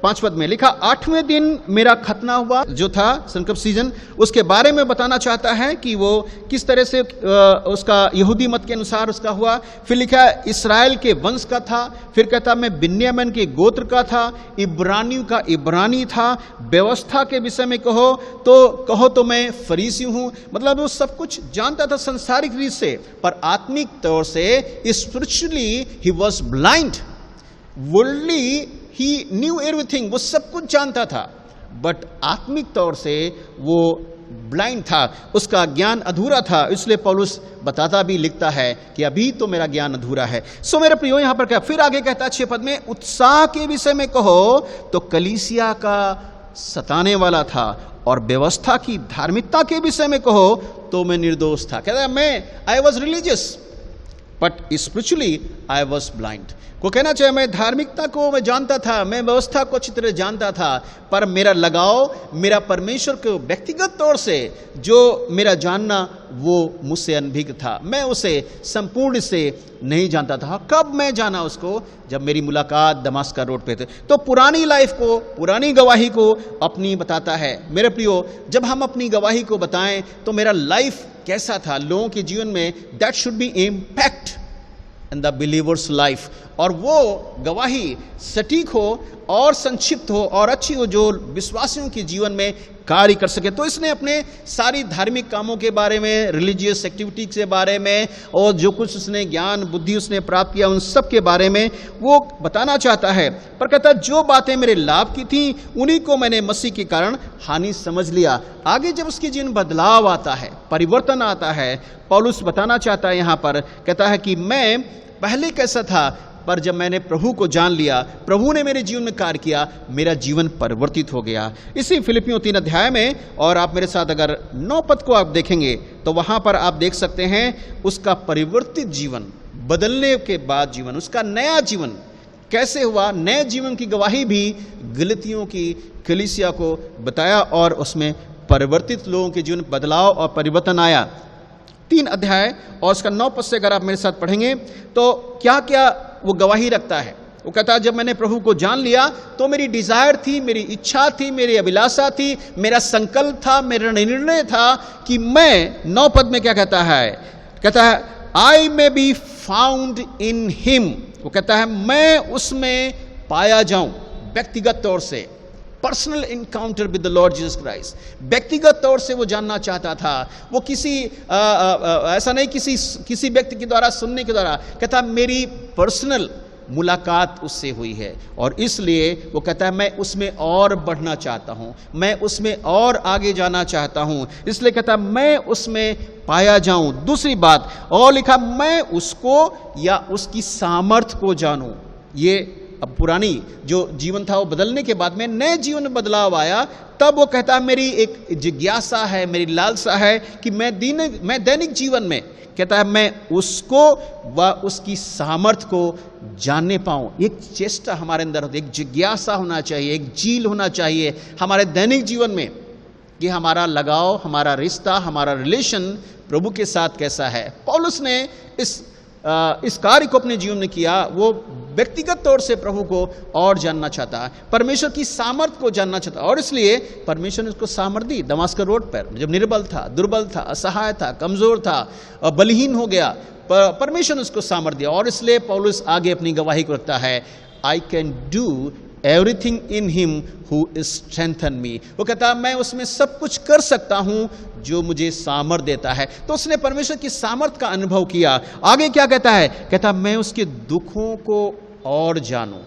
5 पद में लिखा 8वें दिन मेरा खतना हुआ जो था सर्कमसिजन, उसके बारे में बताना चाहता है कि वो किस तरह से उसका यहूदी मत के अनुसार उसका हुआ। फिर लिखा इस्राएल के वंश का था, फिर कहता मैं बिन्यामीन के गोत्र का था, इब्रानियों का इब्रानी था, व्यवस्था के विषय में कहो तो मैं फरीसी हूँ। मतलब वो सब कुछ जानता था संसारिक रीत से, पर आत्मिक तौर से spiritually he was blind. Worldly he new everything, वो सब कुछ जानता था, बट आत्मिक तौर से वो ब्लाइंड था, उसका ज्ञान अधूरा था। इसलिए पौलुस बताता भी लिखता है कि अभी तो मेरा ज्ञान अधूरा है। सो मेरे प्रियो यहाँ पर क्या फिर आगे कहता है 6 पद में, उत्साह के विषय में कहो तो कलीसिया का सताने वाला था, और व्यवस्था की धार्मिकता के विषय में कहो तो मैं निर्दोष था। कहता है मैं I was religious but spiritually I was blind. को कहना चाहिए मैं धार्मिकता को मैं जानता था, मैं व्यवस्था को अच्छी तरह जानता था, पर मेरा लगाव, मेरा परमेश्वर को व्यक्तिगत तौर से जो मेरा जानना वो मुझसे अनभिज्ञ था, मैं उसे संपूर्ण से नहीं जानता था। कब मैं जाना उसको, जब मेरी मुलाकात दमास्कस रोड पे थे। तो पुरानी लाइफ को, पुरानी गवाही को अपनी बताता है। मेरे प्रियो, जब हम अपनी गवाही को बताएं तो मेरा लाइफ कैसा था लोगों के जीवन में, that should be impact in the believers life, और वो गवाही सटीक हो और संक्षिप्त हो और अच्छी हो जो विश्वासियों के जीवन में कार्य कर सके। तो इसने अपने सारी धार्मिक कामों के बारे में, रिलीजियस एक्टिविटी के बारे में, और जो कुछ उसने ज्ञान बुद्धि उसने प्राप्त किया उन सब के बारे में वो बताना चाहता है। पर कहता जो बातें मेरे लाभ की थी उन्हीं को मैंने मसीह के कारण हानि समझ लिया। आगे जब उसके जीवन बदलाव आता है, परिवर्तन आता है, पौलुस बताना चाहता है यहाँ पर, कहता है कि मैं पहले कैसा था, पर जब मैंने प्रभु को जान लिया, प्रभु ने मेरे जीवन में कार्य किया, मेरा जीवन परिवर्तित हो गया। इसी फिलिपियों 3 अध्याय में, और आप मेरे साथ अगर 9 पद को आप देखेंगे तो वहां पर आप देख सकते हैं उसका परिवर्तित जीवन, बदलने के बाद जीवन, उसका नया जीवन कैसे हुआ। नए जीवन की गवाही भी गलतियों की कलीसिया को बताया और उसमें परिवर्तित लोगों के जीवन बदलाव और परिवर्तन आया। 3 अध्याय और उसका 9 पद से अगर आप मेरे साथ पढ़ेंगे तो क्या क्या वो गवाही रखता है। वो कहता है जब मैंने प्रभु को जान लिया तो मेरी डिजायर थी, मेरी इच्छा थी, मेरी अभिलाषा थी, मेरा संकल्प था, मेरा निर्णय था कि मैं, 9 पद में क्या कहता है, कहता है I may be found in him. वो कहता है मैं उसमें पाया जाऊं, व्यक्तिगत तौर से, personal encounter with the lord Jesus Christ. व्यक्तिगत तौर से वो जानना चाहता था, वो किसी ऐसा नहीं किसी व्यक्ति के द्वारा सुनने के द्वारा, कहता मेरी पर्सनल मुलाकात उससे हुई है, और इसलिए वो कहता है मैं उसमें और बढ़ना चाहता हूँ, मैं उसमें और आगे जाना चाहता हूँ, इसलिए कहता है मैं उसमें पाया जाऊं। दूसरी बात और लिखा, मैं उसको या उसकी सामर्थ्य को जानूं। ये अब पुरानी जो जीवन था वो बदलने के बाद में नए जीवन में बदलाव आया, तब वो कहता है मेरी एक जिज्ञासा है, मेरी लालसा है कि मैं दैनिक जीवन में, कहता है मैं उसको व उसकी सामर्थ्य को जानने पाऊं। एक चेष्टा हमारे अंदर होती है, एक जिज्ञासा होना चाहिए, एक जील होना चाहिए हमारे दैनिक जीवन में कि हमारा लगाव, हमारा रिश्ता, हमारा रिलेशन प्रभु के साथ कैसा है। पौलुस ने इस कार्य को अपने जीवन में किया। वो व्यक्तिगत तौर से प्रभु को और जानना चाहता है, परमेश्वर की सामर्थ्य को जानना चाहता है, और इसलिए परमेश्वर ने उसको सामर्थ्य दी। दमास्कस रोड पर जब निर्बल था, दुर्बल था, असहाय था, कमजोर था, बलहीन हो गया, परमेश्वर ने उसको सामर्थ्य दिया, और इसलिए पौलुस आगे अपनी गवाही को रखता है, I can do everything in him who strengthen me. वो कहता है मैं उसमें सब कुछ कर सकता हूं जो मुझे सामर्थ्य देता है। तो उसने परमेश्वर की सामर्थ्य का अनुभव किया। आगे क्या कहता है, कहता मैं उसके दुखों को और जानूं।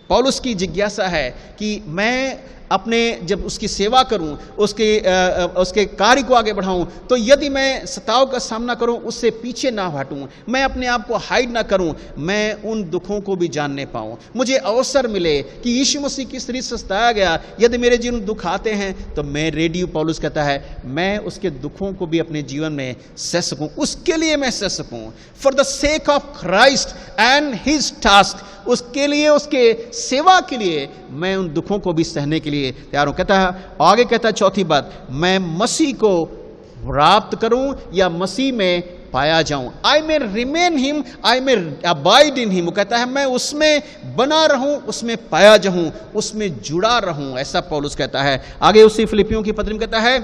पौलुस की जिज्ञासा है कि मैं अपने जब उसकी सेवा करूं, उसके कार्य को आगे बढ़ाऊं, तो यदि मैं सताव का सामना करूं, उससे पीछे ना हटूं, मैं अपने आप को हाइड ना करूं, मैं उन दुखों को भी जानने पाऊं, मुझे अवसर मिले कि यीशु मसीह किस रीति से सताया गया। यदि मेरे जीवन में दुख आते हैं तो मैं रेडी हूं। पौलुस कहता है मैं उसके दुखों को भी अपने जीवन में सह सकूं, उसके लिए मैं सह सकूं, for the sake of Christ and his task, उसके लिए, उसके सेवा के लिए मैं उन दुखों को भी सहने के लिए तैयार हूं। कहता है, आगे कहता है चौथी बात, मैं मसीह को प्राप्त करूं या मसीह में पाया जाऊं। I may remain him, I may abide in him. वो कहता है मैं उसमें बना रहूं, उसमें पाया जाऊं, उसमें जुड़ा रहूं, ऐसा पौलुस कहता है। आगे उसी फिलिपियों की पत्री में कहता है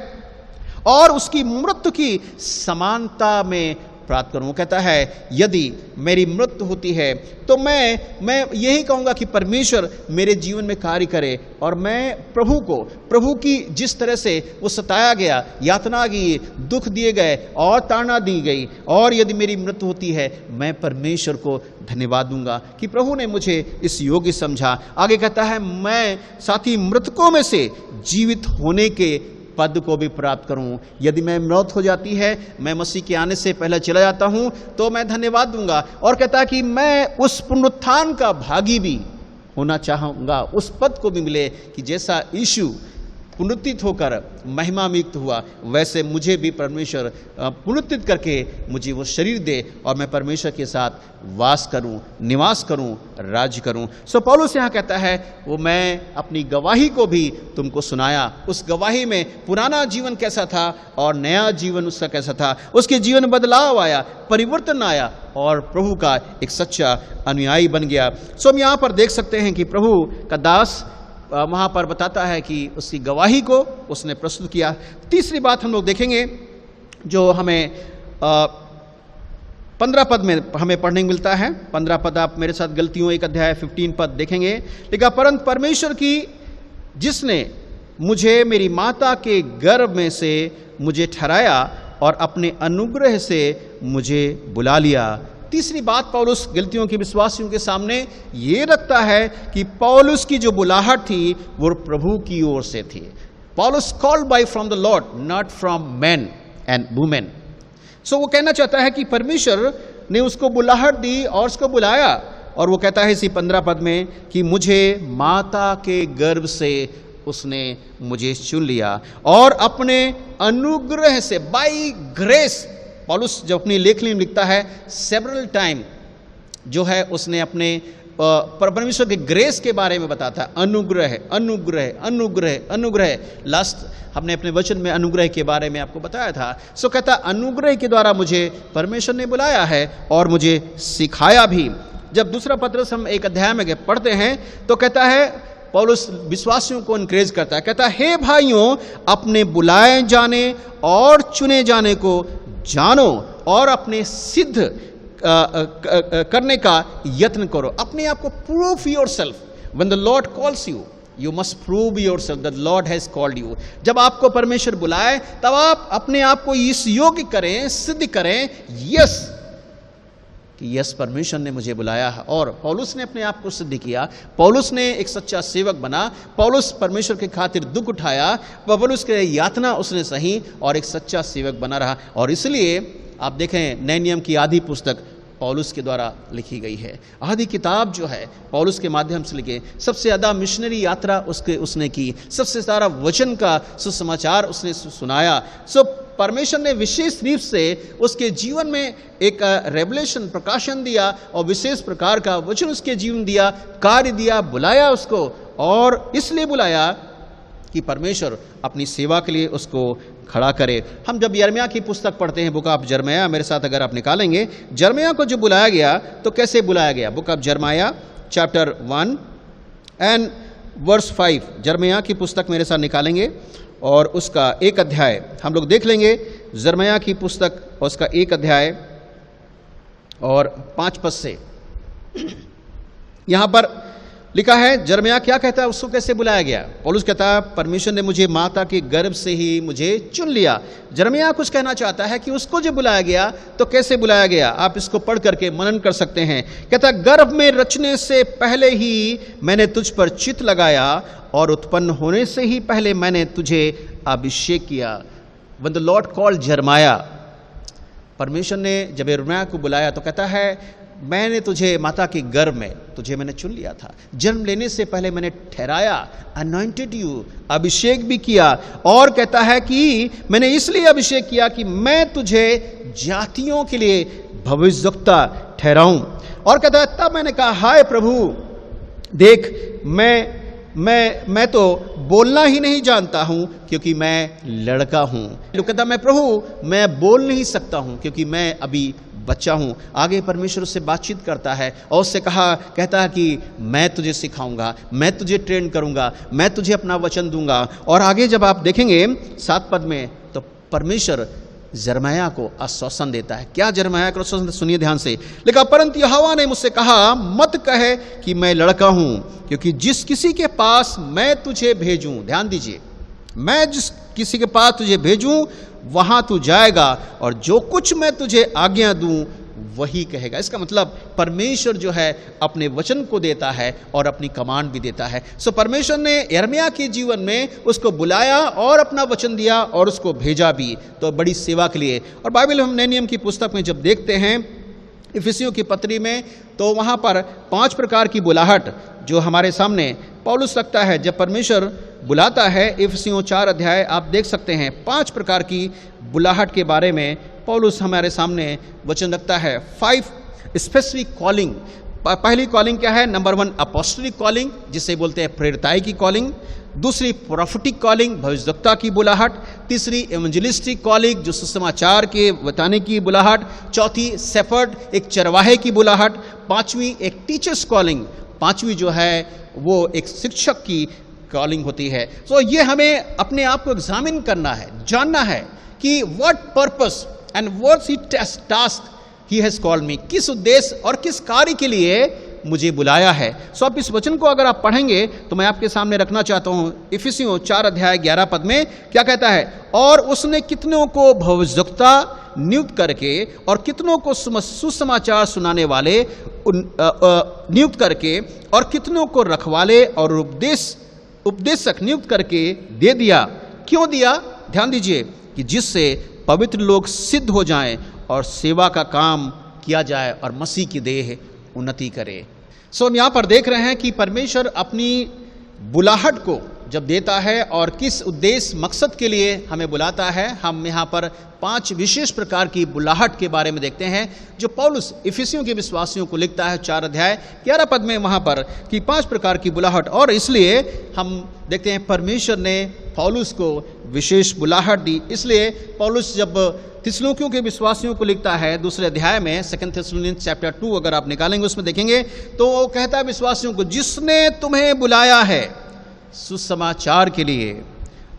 और उसकी मृत्यु की समानता में प्राप्त करूं। वो कहता है यदि मेरी मृत्यु होती है तो मैं यही कहूंगा कि परमेश्वर मेरे जीवन में कार्य करे, और मैं प्रभु की जिस तरह से वो सताया गया, यातना की, दुख दिए गए और ताड़ना दी गई, और यदि मेरी मृत्यु होती है मैं परमेश्वर को धन्यवाद दूंगा कि प्रभु ने मुझे इस योग्य समझा। आगे कहता है मैं साथ ही मृतकों में से जीवित होने के पद को भी प्राप्त करूं। यदि मैं मौत हो जाती है, मैं मसीह के आने से पहले चला जाता हूं, तो मैं धन्यवाद दूंगा। और कहता है कि मैं उस पुनरुत्थान का भागी भी होना चाहूंगा, उस पद को भी मिले कि जैसा यीशु पुनरुत्थित होकर महिमा में युक्त हुआ, वैसे मुझे भी परमेश्वर पुनरुत्थित करके मुझे वो शरीर दे और मैं परमेश्वर के साथ वास करूं, निवास करूं, राज्य करूं। सो पौलुस यहाँ कहता है वो मैं अपनी गवाही को भी तुमको सुनाया। उस गवाही में पुराना जीवन कैसा था और नया जीवन उसका कैसा था, उसके जीवन में बदलाव आया, परिवर्तन आया और प्रभु का एक सच्चा अनुयायी बन गया। सो हम यहाँ पर देख सकते हैं कि प्रभु का दास वहाँ पर बताता है कि उसकी गवाही को उसने प्रस्तुत किया। तीसरी बात हम लोग देखेंगे जो हमें 15 पद में हमें पढ़ने को मिलता है। 15 पद आप मेरे साथ गलतियों 1 अध्याय 15 पद देखेंगे। लिखा परंतु परमेश्वर की जिसने मुझे मेरी माता के गर्भ में से मुझे ठहराया और अपने अनुग्रह से मुझे बुला लिया। तीसरी बात पौलुस गलतियों के विश्वासियों के सामने ये रखता है कि पौलुस की जो बुलाहट थी वो प्रभु की ओर से थी। पौलुस called by from the lord, not from man and women. So वो कहना चाहता है कि परमेश्वर ने उसको बुलाहट दी और उसको बुलाया, और वो कहता है इसी 15 पद में कि मुझे माता के गर्भ से उसने मुझे चुन लिया और अपने अनुग्रह से, बाय ग्रेस। पौलुस जब अपनी लेखनी में लिखता है सेवरल टाइम जो है उसने अपने परमेश्वर के ग्रेस के बारे में बताता है, अनुग्रह अनुग्रह अनुग्रह अनुग्रह। लास्ट हमने अपने वचन में अनुग्रह के बारे में आपको बताया था। सो कहता अनुग्रह के द्वारा मुझे परमेश्वर ने बुलाया है और मुझे सिखाया भी। जब दूसरा पत्रस हम 1 अध्याय में पढ़ते हैं तो कहता है पौलुस विश्वासियों को इनकरेज करता है, कहता है हे भाइयों अपने बुलाए जाने और चुने जाने को जानो और अपने सिद्ध करने का यत्न करो। अपने आप को prove yourself. When the Lord calls you, you must prove yourself that Lord has called you. जब आपको परमेश्वर बुलाए तब आप अपने आप को इस योग्य करें, सिद्ध करें, यस कि यस परमेश्वर ने मुझे बुलाया है। और पौलुस ने अपने आप को सिद्ध किया। पौलुस ने एक सच्चा सेवक बना। पौलुस परमेश्वर के खातिर दुख उठाया, पौलुस के यातना उसने सही और एक सच्चा सेवक बना रहा। और इसलिए आप देखें नए नियम की आधी पुस्तक पौलुस के द्वारा लिखी गई है। आधी किताब जो है पौलुस के माध्यम से लिखे, सबसे ज़्यादा मिशनरी यात्रा उसने की, सबसे ज़्यादा वचन का सुसमाचार उसने सुनाया। परमेश्वर ने विशेष रूप से उसके जीवन में एक रेवलेशन, प्रकाशन दिया और विशेष प्रकार का वचन उसके जीवन दिया, कार्य दिया, बुलाया उसको, और इसलिए बुलाया कि परमेश्वर अपनी सेवा के लिए उसको खड़ा करे। हम जब यिर्मयाह की पुस्तक पढ़ते हैं, बुक ऑफ यिर्मयाह, मेरे साथ अगर आप निकालेंगे, यिर्मयाह को जो बुलाया गया तो कैसे बुलाया गया। बुक ऑफ यिर्मयाह चैप्टर 1 एंड वर्स 5, यिर्मयाह की पुस्तक मेरे साथ निकालेंगे और उसका 1 अध्याय हम लोग देख लेंगे। यिर्मयाह की पुस्तक और उसका 1 अध्याय और 5 पद से यहाँ पर लिखा है। यिर्मयाह क्या कहता है, उसको कैसे बुलाया गया। पौलुस कहता है, परमेश्वर ने मुझे माता के गर्भ से ही मुझे चुन लिया। यिर्मयाह कुछ कहना चाहता है कि उसको जो बुलाया गया तो कैसे बुलाया गया। आप इसको पढ़ करके मनन कर सकते हैं। कहता है, गर्भ में रचने से पहले ही मैंने तुझ पर चित्त लगाया और उत्पन्न होने से ही पहले मैंने तुझे अभिषेक किया। When the Lord called Jeremiah, परमेश्वर ने जब यिर्मयाह को बुलाया तो कहता है, मैंने तुझे माता के गर्भ में तुझे मैंने चुन लिया था, जन्म लेने से पहले मैंने ठहराया, अनॉइंटेड यू, अभिषेक भी किया। और कहता है कि मैंने इसलिए अभिषेक किया कि मैं तुझे जातियों के लिए भविष्यवक्ता ठहराऊं। और कहता है, तब मैंने कहा, हाय प्रभु, देख मैं तो बोलना ही नहीं जानता हूं क्योंकि मैं लड़का हूं। कहता, मैं प्रभु मैं बोल नहीं सकता हूं क्योंकि मैं अभी बच्चा हूं। आगे परमेश्वर उससे बातचीत करता है और उससे कहता है कि मैं तुझे सिखाऊंगा, मैं तुझे ट्रेन करूंगा, मैं तुझे अपना वचन दूंगा। और आगे जब आप देखेंगे 7 पद में तो परमेश्वर यिर्मयाह को आश्वासन देता है। क्या यिर्मयाह को आश्वासन, सुनिए ध्यान से। लिखा, परंतु यहोवा ने मुझसे कहा, मत कहे कि मैं लड़का हूं, क्योंकि जिस किसी के पास मैं तुझे भेजूं, ध्यान दीजिए, मैं जिस किसी के पास तुझे भेजूं वहां तू जाएगा और जो कुछ मैं तुझे आज्ञा दूं वही कहेगा। इसका मतलब परमेश्वर जो है अपने वचन को देता है और अपनी कमांड भी देता है। परमेश्वर ने यिर्मयाह के जीवन में उसको बुलाया और अपना वचन दिया और उसको भेजा भी, तो बड़ी सेवा के लिए। और बाइबल हम नए नियम की पुस्तक में जब देखते हैं इफिसियों की पत्री में, तो वहाँ पर 5 प्रकार की बुलाहट जो हमारे सामने पौलुस रखता है। जब परमेश्वर बुलाता है, इफिसियों 4 अध्याय आप देख सकते हैं, 5 प्रकार की बुलाहट के बारे में पौलुस हमारे सामने वचन रखता है। 5 स्पेसिफिक कॉलिंग। पहली कॉलिंग क्या है? नंबर 1 अपोस्टलिक कॉलिंग, जिसे बोलते हैं प्रेरिताई की कॉलिंग। दूसरी प्रोफेटिक कॉलिंग, भविष्यवक्ता की बुलाहट। तीसरी एवेंजलिस्टिक कॉलिंग, जो सुसमाचार के बताने की बुलाहट। चौथी शेफर्ड, एक चरवाहे की बुलाहट। 5वीं एक टीचर्स कॉलिंग, 5वीं जो है वो एक शिक्षक की कॉलिंग होती है। तो ये हमें अपने आप को एग्जामिन करना है, जानना है कि what purpose and what's he task he has called me, किस उद्देश्य और किस कार्य के लिए मुझे बुलाया है। सो आप इस वचन को अगर आप पढ़ेंगे तो मैं आपके सामने रखना चाहता हूं। इफिसियों 4 अध्याय 11 पद में क्या कहता है? और उसने कितनों को भविष्यवक्ता नियुक्त करके और कितनों को सुसमाचार सुनाने वाले नियुक्त करके और कितनों को रखवाले और उपदेशक नियुक्त करके दे दिया। क्यों दिया? ध्यान दीजिए, कि जिससे पवित्र लोग सिद्ध हो जाएं और सेवा का काम किया जाए और मसीह की देह उन्नति करे। सो हम यहाँ पर देख रहे हैं कि परमेश्वर अपनी बुलाहट को जब देता है और किस उद्देश्य मकसद के लिए हमें बुलाता है, हम यहाँ पर 5 विशेष प्रकार की बुलाहट के बारे में देखते हैं जो पौलुस इफिसियों के विश्वासियों को लिखता है 4 अध्याय 11 पद में वहाँ पर कि 5 प्रकार की बुलाहट। और इसलिए हम देखते हैं परमेश्वर ने पौलुस को विशेष बुलाहट दी। इसलिए पौलुस जब थिस्सलुनीकियों के विश्वासियों को लिखता है 2 अध्याय में, 2 थिस्सलुनीकियों चैप्टर 2 अगर आप निकालेंगे उसमें देखेंगे तो वो कहता है विश्वासियों को, जिसने तुम्हें बुलाया है सुसमाचार के लिए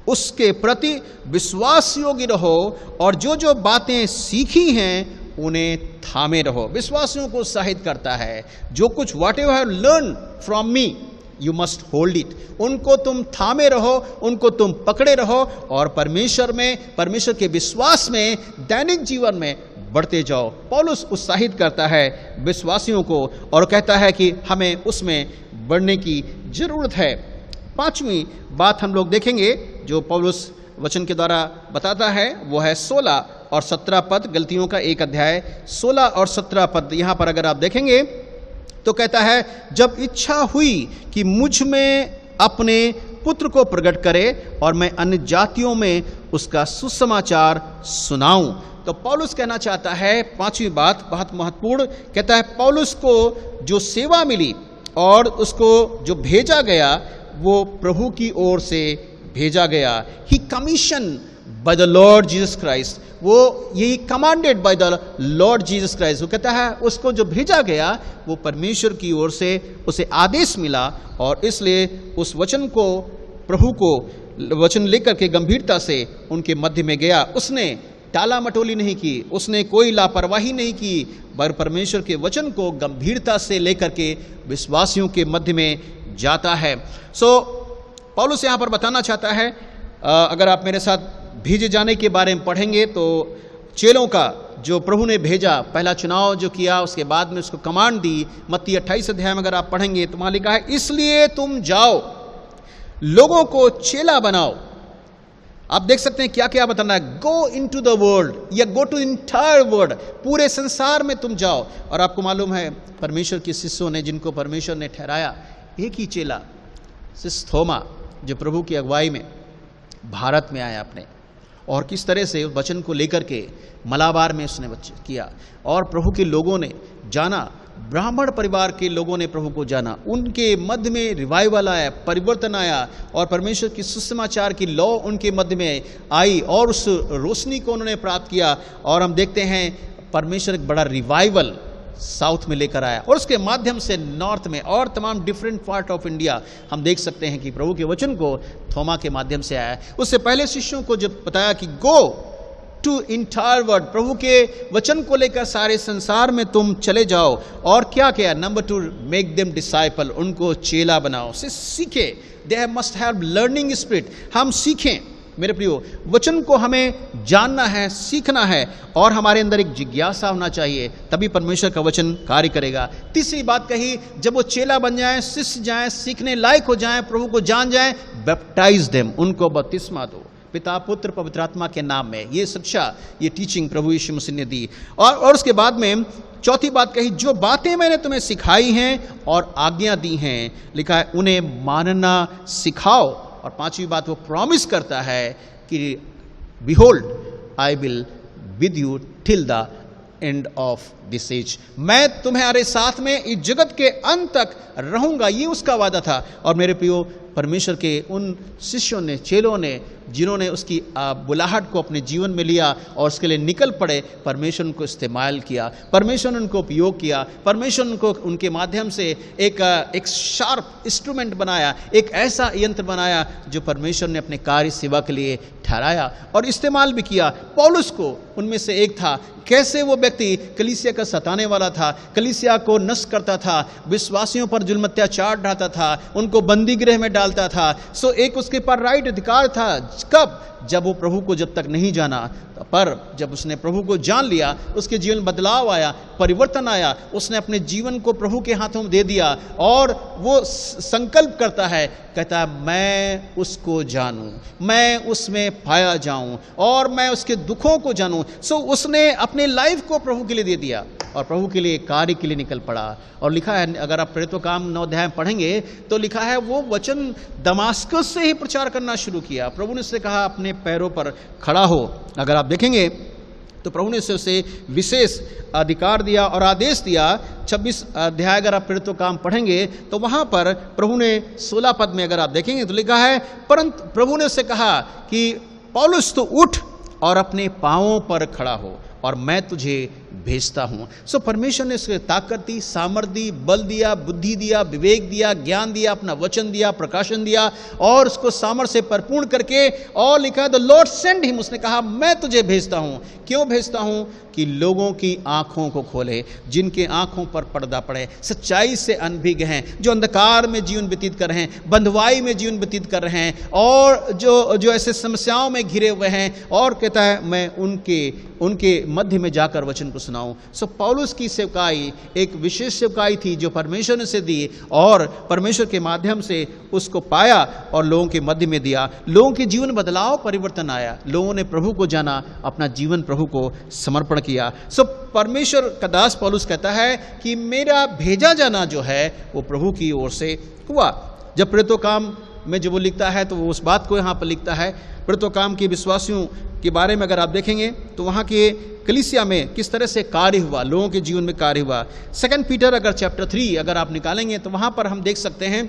उसके प्रति विश्वास योग्य रहो और जो जो बातें सीखी हैं उन्हें थामे रहो। विश्वासियों को उत्साहित करता है, जो कुछ what ever have learn from me you must hold it. उनको तुम थामे रहो, उनको तुम पकड़े रहो और परमेश्वर में, परमेश्वर के विश्वास में, दैनिक जीवन में बढ़ते जाओ। पौलुस उत्साहित करता है विश्वासियों को और कहता है कि हमें उसमें बढ़ने की जरूरत है। 5वीं बात हम लोग देखेंगे जो पौलुस वचन के द्वारा बताता है, वो है 16 और 17 पद, गलतियों का 1 अध्याय 16 और 17 पद, यहाँ पर अगर आप देखेंगे तो कहता है, जब इच्छा हुई कि मुझ में अपने पुत्र को प्रकट करे और मैं अन्य जातियों में उसका सुसमाचार सुनाऊं। तो पौलुस कहना चाहता है, 5वीं बात बहुत महत्वपूर्ण, कहता है पौलुस को जो सेवा मिली और उसको जो भेजा गया वो प्रभु की ओर से भेजा गया। He commission by the lord Jesus Christ, वो यही commanded by the lord Jesus Christ. वो कहता है उसको जो भेजा गया वो परमेश्वर की ओर से उसे आदेश मिला और इसलिए उस वचन को, प्रभु को वचन लेकर के गंभीरता से उनके मध्य में गया। उसने टाला मटोली नहीं की, उसने कोई लापरवाही नहीं की, पर परमेश्वर के वचन को गंभीरता से लेकर के विश्वासियों के मध्य में जाता है। पौलुस यहाँ पर बताना चाहता है, अगर आप मेरे साथ भेजे जाने के बारे में पढ़ेंगे तो चेलों का जो प्रभु ने भेजा, पहला चुनाव जो किया, उसके बाद में उसको कमांड दी। मत्ती 28 अध्याय में अगर आप पढ़ेंगे तो वहाँ लिखा है, इसलिए तुम जाओ लोगों को चेला बनाओ। आप देख सकते हैं क्या क्या बताना है, गो इनटू द वर्ल्ड या गो टू इंटायर वर्ल्ड, पूरे संसार में तुम जाओ। और आपको मालूम है परमेश्वर के शिष्यों ने, जिनको परमेश्वर ने ठहराया, एक ही चेला शिष्य थोमा, जो प्रभु की अगुवाई में भारत में आया अपने, और किस तरह से वचन को लेकर के मलाबार में उसने किया और प्रभु के लोगों ने जाना, ब्राह्मण परिवार के लोगों ने प्रभु को जाना, उनके मध्य में रिवाइवल आया, परिवर्तन आया और परमेश्वर की सुसमाचार की लौ उनके मध्य में आई और उस रोशनी को उन्होंने प्राप्त किया। और हम देखते हैं परमेश्वर एक बड़ा रिवाइवल साउथ में लेकर आया और उसके माध्यम से नॉर्थ में और तमाम डिफरेंट पार्ट ऑफ इंडिया हम देख सकते हैं कि प्रभु के वचन को थोमा के माध्यम से आया। उससे पहले शिष्यों को जब बताया कि गो टू इंटायर वर्ल्ड, प्रभु के वचन को लेकर सारे संसार में तुम चले जाओ, और क्या किया, नंबर 2, मेक देम डिसाइपल, उनको चेला बनाओ, से सीखे। They must have learning spirit, हम सीखें। मेरे प्रियो, वचन को हमें जानना है, सीखना है और हमारे अंदर एक जिज्ञासा होना चाहिए, तभी परमेश्वर का वचन कार्य करेगा। तीसरी बात कही, जब वो चेला बन जाएं, शिष्य जाएं, सीखने लायक हो जाएं, प्रभु को जान जाएं, बैप्टाइज देम, उनको बपतिस्मा दो पिता पुत्र पवित्र आत्मा के नाम में। ये शिक्षा, ये टीचिंग प्रभु यीशु मसीह ने दी। और उसके बाद में चौथी बात कही, जो बातें मैंने तुम्हें सिखाई हैं और आज्ञा दी हैं, लिखा है उन्हें मानना सिखाओ। और 5वीं बात वो प्रॉमिस करता है कि behold I will with you till the end of this age, मैं तुम्हारे साथ में इस जगत के अंत तक रहूंगा, ये उसका वादा था। और मेरे प्रियो, परमेश्वर के उन शिष्यों ने, चेलों ने, जिन्होंने उसकी बुलाहट को अपने जीवन में लिया और उसके लिए निकल पड़े, परमेश्वर उनको इस्तेमाल किया, परमेश्वर ने उनको उपयोग किया, परमेश्वर उनको उनके माध्यम से एक शार्प इंस्ट्रूमेंट बनाया, एक ऐसा यंत्र बनाया जो परमेश्वर ने अपने कार्य सेवा के लिए ठहराया और इस्तेमाल भी किया। पौलुस को उनमें से एक था। कैसे वो व्यक्ति कलीसिया का सताने वाला था, कलीसिया को नष्ट करता था, विश्वासियों पर जुल्म अत्याचार ढाता था, उनको बंदी गृह में डालता था। एक उसके पर राइट अधिकार था। कब? जब वो प्रभु को जब तक नहीं जाना, पर जब उसने प्रभु को जान लिया, उसके जीवन में बदलाव आया, परिवर्तन आया, उसने अपने जीवन को प्रभु के हाथों में दे दिया और वो संकल्प करता है, कहता है मैं उसको जानूं, मैं उसमें पाया जाऊं और मैं उसके दुखों को जानूं। उसने अपने लाइफ को प्रभु के लिए दे दिया और प्रभु के लिए, कार्य के लिए निकल पड़ा। और लिखा है, अगर आप प्रेरितों काम 9 अध्याय पढ़ेंगे तो लिखा है वो वचन दमास्कस से ही प्रचार करना शुरू किया। प्रभु ने उससे कहा अपने पैरों पर खड़ा हो। अगर आप देखेंगे तो प्रभु ने उसे विशेष अधिकार दिया और आदेश दिया। 26 अध्याय अगर आप प्रेरितों काम पढ़ेंगे तो वहां पर प्रभु ने 16 पद में अगर आप देखेंगे तो लिखा है, परंतु प्रभु ने उससे कहा कि पौलुस तो उठ और अपने पांवों पर खड़ा हो और मैं तुझे भेजता हूं। परमेश्वर ने उसके ताकत दी, सामर्थ दी, बल दिया, बुद्धि दिया, विवेक दिया, ज्ञान दिया, अपना वचन दिया, प्रकाशन दिया और उसको सामर्थ से परिपूर्ण करके, और लिखा है द लॉर्ड सेंड हिम, उसने कहा मैं तुझे भेजता हूं। क्यों भेजता हूं? कि लोगों की आंखों को खोले, जिनके आंखों पर पर्दा पड़े, सच्चाई से अनभिज्ञ हैं, जो अंधकार में जीवन व्यतीत कर रहे हैं, बंधुआई में जीवन व्यतीत कर रहे हैं और जो ऐसे समस्याओं में घिरे हुए हैं। और कहता है मैं उनके मध्य में जाकर वचन को सुनाऊं। सो पौलुस की सेवकाई एक विशेष सेवकाई थी जो परमेश्वर ने उसे दी और परमेश्वर के माध्यम से उसको पाया और लोगों के मध्य में दिया। लोगों के जीवन बदलाव, परिवर्तन आया, लोगों ने प्रभु को जाना, अपना जीवन प्रभु को समर्पण किया। सो परमेश्वर का दास पौलुस कहता है कि मेरा भेजा जाना जो है वो प्रभु की ओर से हुआ। जब प्रेरितों काम में जब वो लिखता है तो वो उस बात को यहाँ पर लिखता है। प्रेरितों काम के विश्वासियों के बारे में अगर आप देखेंगे तो वहाँ के कलीसिया में किस तरह से कार्य हुआ, लोगों के जीवन में कार्य हुआ। 2 पीटर अगर चैप्टर 3 अगर आप निकालेंगे तो वहाँ पर हम देख सकते हैं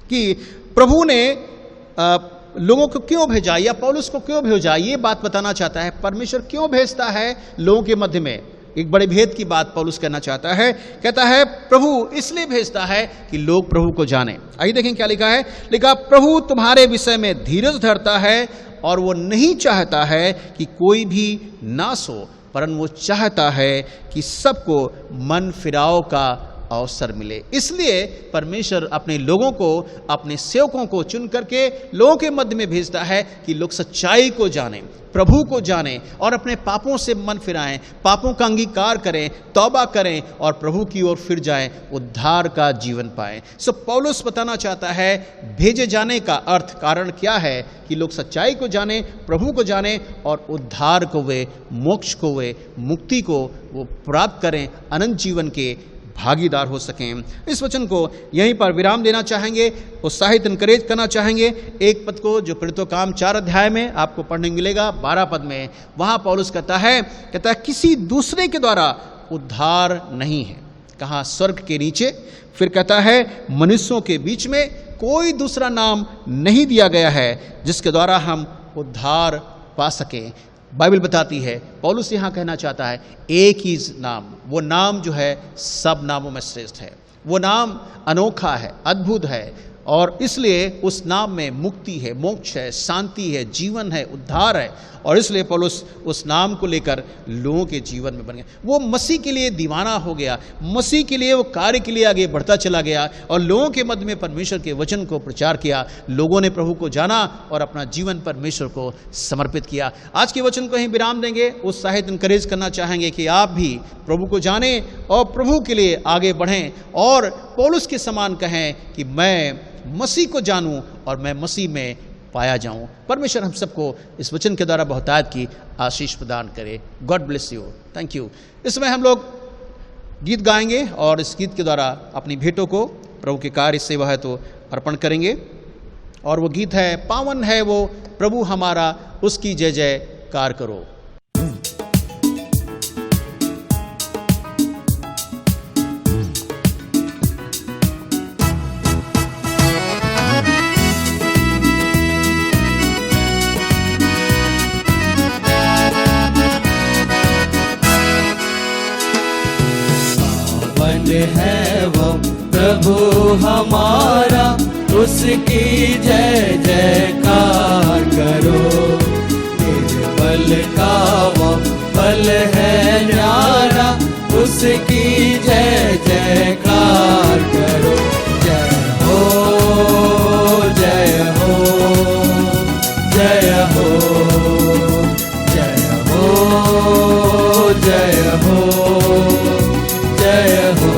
कि प्रभु ने लोगों को क्यों भेजा या पौलुस को क्यों भेजा, ये बात बताना चाहता है। परमेश्वर क्यों भेजता है लोगों के मध्य में, एक बड़े भेद की बात पौलुस कहना चाहता है। कहता है प्रभु इसलिए भेजता है कि लोग प्रभु को जाने। आइए देखें क्या लिखा है। लिखा, प्रभु तुम्हारे विषय में धीरज धरता है और वो नहीं चाहता है कि कोई भी नाश हो, परंतु वो चाहता है कि सबको मन फिराव का अवसर मिले। इसलिए परमेश्वर अपने लोगों को, अपने सेवकों को चुन करके लोगों के मध्य में भेजता है कि लोग सच्चाई को जानें, प्रभु को जानें और अपने पापों से मन फिराएं, पापों का अंगीकार करें, तौबा करें और प्रभु की ओर फिर जाएं, उद्धार का जीवन पाएं। सो पौलुस बताना चाहता है भेजे जाने का अर्थ, कारण क्या है कि लोग सच्चाई को जानें, प्रभु को जानें और उद्धार को वे, मोक्ष को वे, मुक्ति को वो प्राप्त करें, अनंत जीवन के भागीदार हो सकें। इस वचन को यहीं पर विराम देना चाहेंगे, उत्साहित इनकरेज करना चाहेंगे। एक पद को जो प्रेरितों काम 4 अध्याय में आपको पढ़ने मिलेगा 12 पद में, वहां पौलुस कहता है किसी दूसरे के द्वारा उद्धार नहीं है। कहा स्वर्ग के नीचे, फिर कहता है मनुष्यों के बीच में कोई दूसरा नाम नहीं दिया गया है जिसके द्वारा हम उद्धार पा सकें। बाइबल बताती है, पौलुस यहाँ कहना चाहता है एक ही नाम, वो नाम जो है सब नामों में श्रेष्ठ है, वो नाम अनोखा है, अद्भुत है और इसलिए उस नाम में मुक्ति है, मोक्ष है, शांति है, जीवन है, उद्धार है। और इसलिए पौलुस उस नाम को लेकर लोगों के जीवन में बन गया। वो मसीह के लिए दीवाना हो गया, मसीह के लिए वो कार्य के लिए आगे बढ़ता चला गया और लोगों के मध्य में परमेश्वर के वचन को प्रचार किया। लोगों ने प्रभु को जाना और अपना जीवन परमेश्वर को समर्पित किया। आज के वचन को ही विराम देंगे, उत्साहित इनकरेज करना चाहेंगे कि आप भी प्रभु को जानें और प्रभु के लिए आगे बढ़ें और पौलुस के समान कहें कि मैं मसीह को जानूं और मैं मसीह में पाया जाऊं। परमेश्वर हम सबको इस वचन के द्वारा बहुतायत की आशीष प्रदान करे। God bless you, thank you. इसमें हम लोग गीत गाएंगे और इस गीत के द्वारा अपनी भेंटों को प्रभु के कार्य सेवा है तो अर्पण करेंगे। और वो गीत है, पावन है वो प्रभु हमारा, उसकी जय जयकार करो। है वो प्रभु हमारा, उसकी जय जयकार करो। निर्बल का वो बल है न्यारा, उसकी जय जयकार करो। जय हो जय हो जय हो जय हो जय हो जय हो।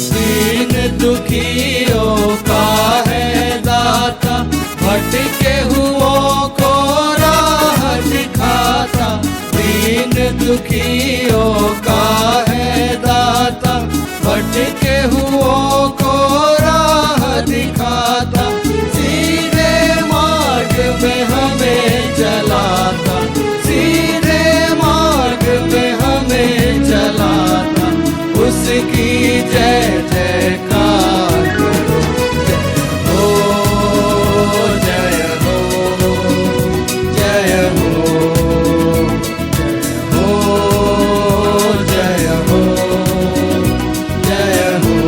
दीन दुखियों का है दाता, भटके हुओं को राह दिखाता। दीन दुखियों का है दाता, भटके हुओं को राह दिखाता। सीधे मार्ग में हमें चलाता, सीधे मार्ग में हमें चलाता। उसकी जय जयकार करो। जय हो जय हो जय हो जय हो।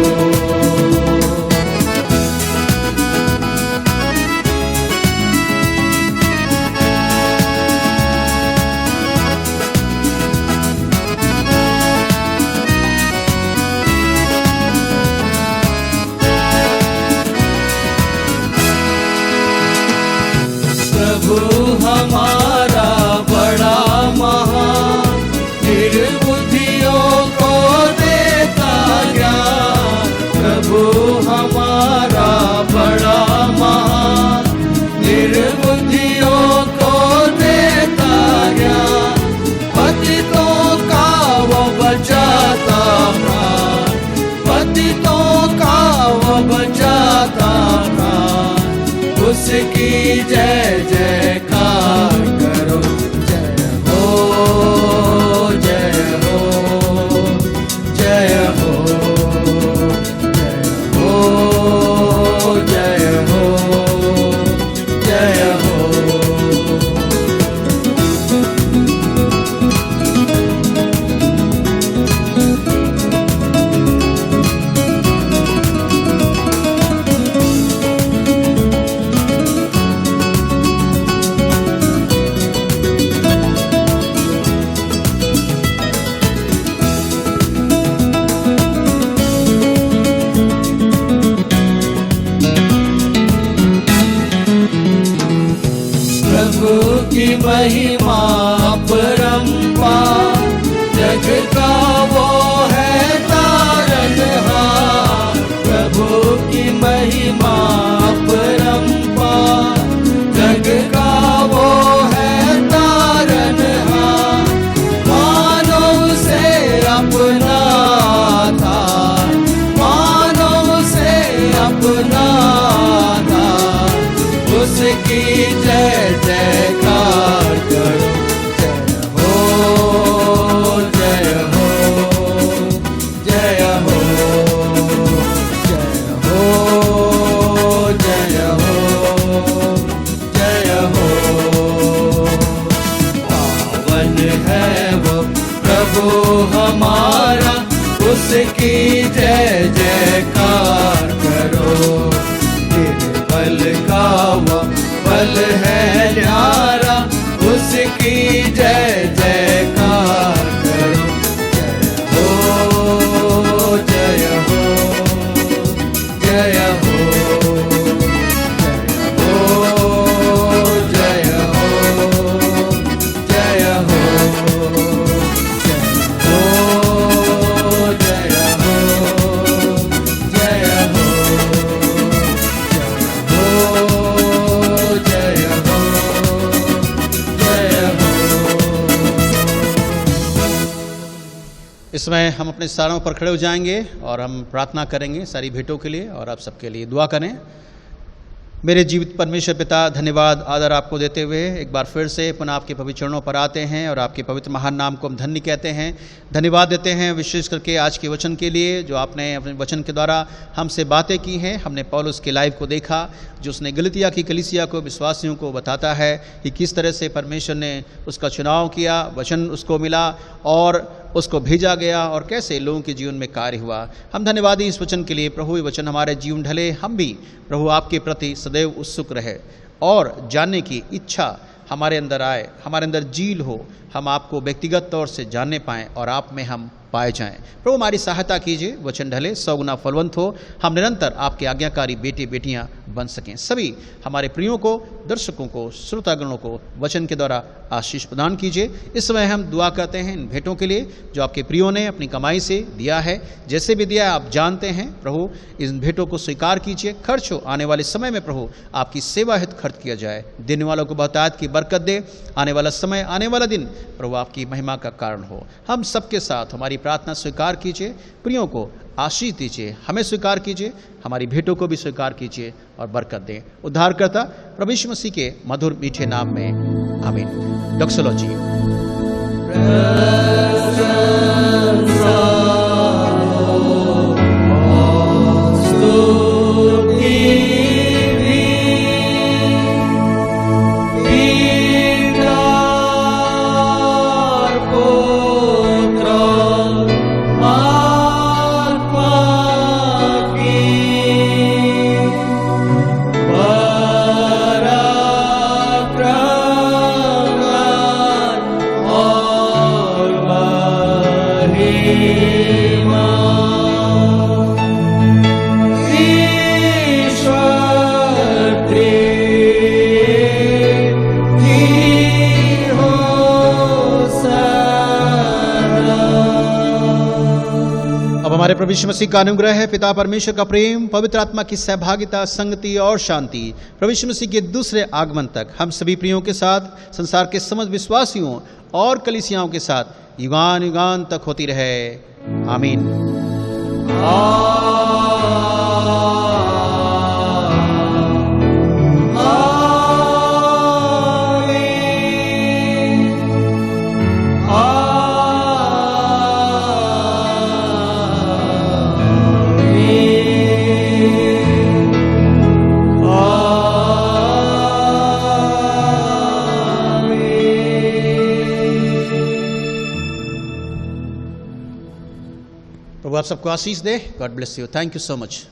महिमा अपरंपार, जग का वो है तारनहार। प्रभु की महिमा अपरंपार, जग का वो है तारनहार। मानो उसे अपना था, मानो उसे अपना था, उसकी जय जयकार करो। जय हो, जय हो, जय हो, जय हो, जय हो, जय हो। पावन है वो प्रभु हमारा, उसकी जय जयकार करो। निर्बल का वो बल है न्यारा, उसकी जय जयकार करो। जय हो, जय हो, जय हो, जय हो, जय हो, जय हो, जय हो, जय हो। इस समय हम अपने स्थानों पर खड़े हो जाएंगे और हम प्रार्थना करेंगे सारी भेंटों के लिए और आप सबके लिए दुआ करें। मेरे जीवित परमेश्वर पिता, धन्यवाद आदर आपको देते हुए एक बार फिर से पुनः आपके पवित्र चरणों पर आते हैं और आपके पवित्र महान नाम को हम धन्य कहते हैं, धन्यवाद देते हैं विशेष करके आज के वचन के लिए, जो आपने अपने वचन के द्वारा हमसे बातें की हैं। हमने पौलुस के लाइफ को देखा, जो उसने गलतिया की कलीसिया को, विश्वासियों को बताता है कि किस तरह से परमेश्वर ने उसका चुनाव किया, वचन उसको मिला और उसको भेजा गया और कैसे लोगों के जीवन में कार्य हुआ। हम धन्यवादी इस वचन के लिए। प्रभु ये वचन हमारे जीवन ढले, हम भी प्रभु आपके प्रति सदैव उत्सुक रहे और जानने की इच्छा हमारे अंदर आए, हमारे अंदर जील हो, हम आपको व्यक्तिगत तौर से जानने पाएँ और आप में हम पाए जाएं। प्रभु हमारी सहायता कीजिए, वचन ढले, 100 गुना फलवंत हो, हम निरंतर आपके आज्ञाकारी बेटे बेटियां बन सकें। सभी हमारे प्रियों को, दर्शकों को, श्रोतागणों को वचन के द्वारा आशीष प्रदान कीजिए। इस समय हम दुआ करते हैं इन भेंटों के लिए जो आपके प्रियों ने अपनी कमाई से दिया है, जैसे भी दिया है आप जानते हैं। प्रभु इन भेंटों को स्वीकार कीजिए, खर्च हो आने वाले समय में प्रभु आपकी सेवा हित खर्च किया जाए। देने वालों को बहुतायत की बरकत दे, आने वाला समय, आने वाला दिन प्रभु आपकी महिमा का कारण हो। हम सबके साथ हमारी प्रार्थना स्वीकार कीजिए, प्रियों को आशीष दीजिए, हमें स्वीकार कीजिए, हमारी भेंटों को भी स्वीकार कीजिए और बरकत दें। उद्धारकर्ता प्रभु यीशु मसीह के मधुर मीठे नाम में आमीन। डॉक्सोलॉजी। हमारे प्रभु यीशु मसीह का अनुग्रह है, पिता परमेश्वर का प्रेम, पवित्र आत्मा की सहभागिता, संगति और शांति प्रभु यीशु मसीह के दूसरे आगमन तक हम सभी प्रियों के साथ, संसार के समस्त विश्वासियों और कलीसियाओं के साथ युगान युगान तक होती रहे। आमीन। प्रभु आप सबको आशीष दे। God bless you. Thank you so much.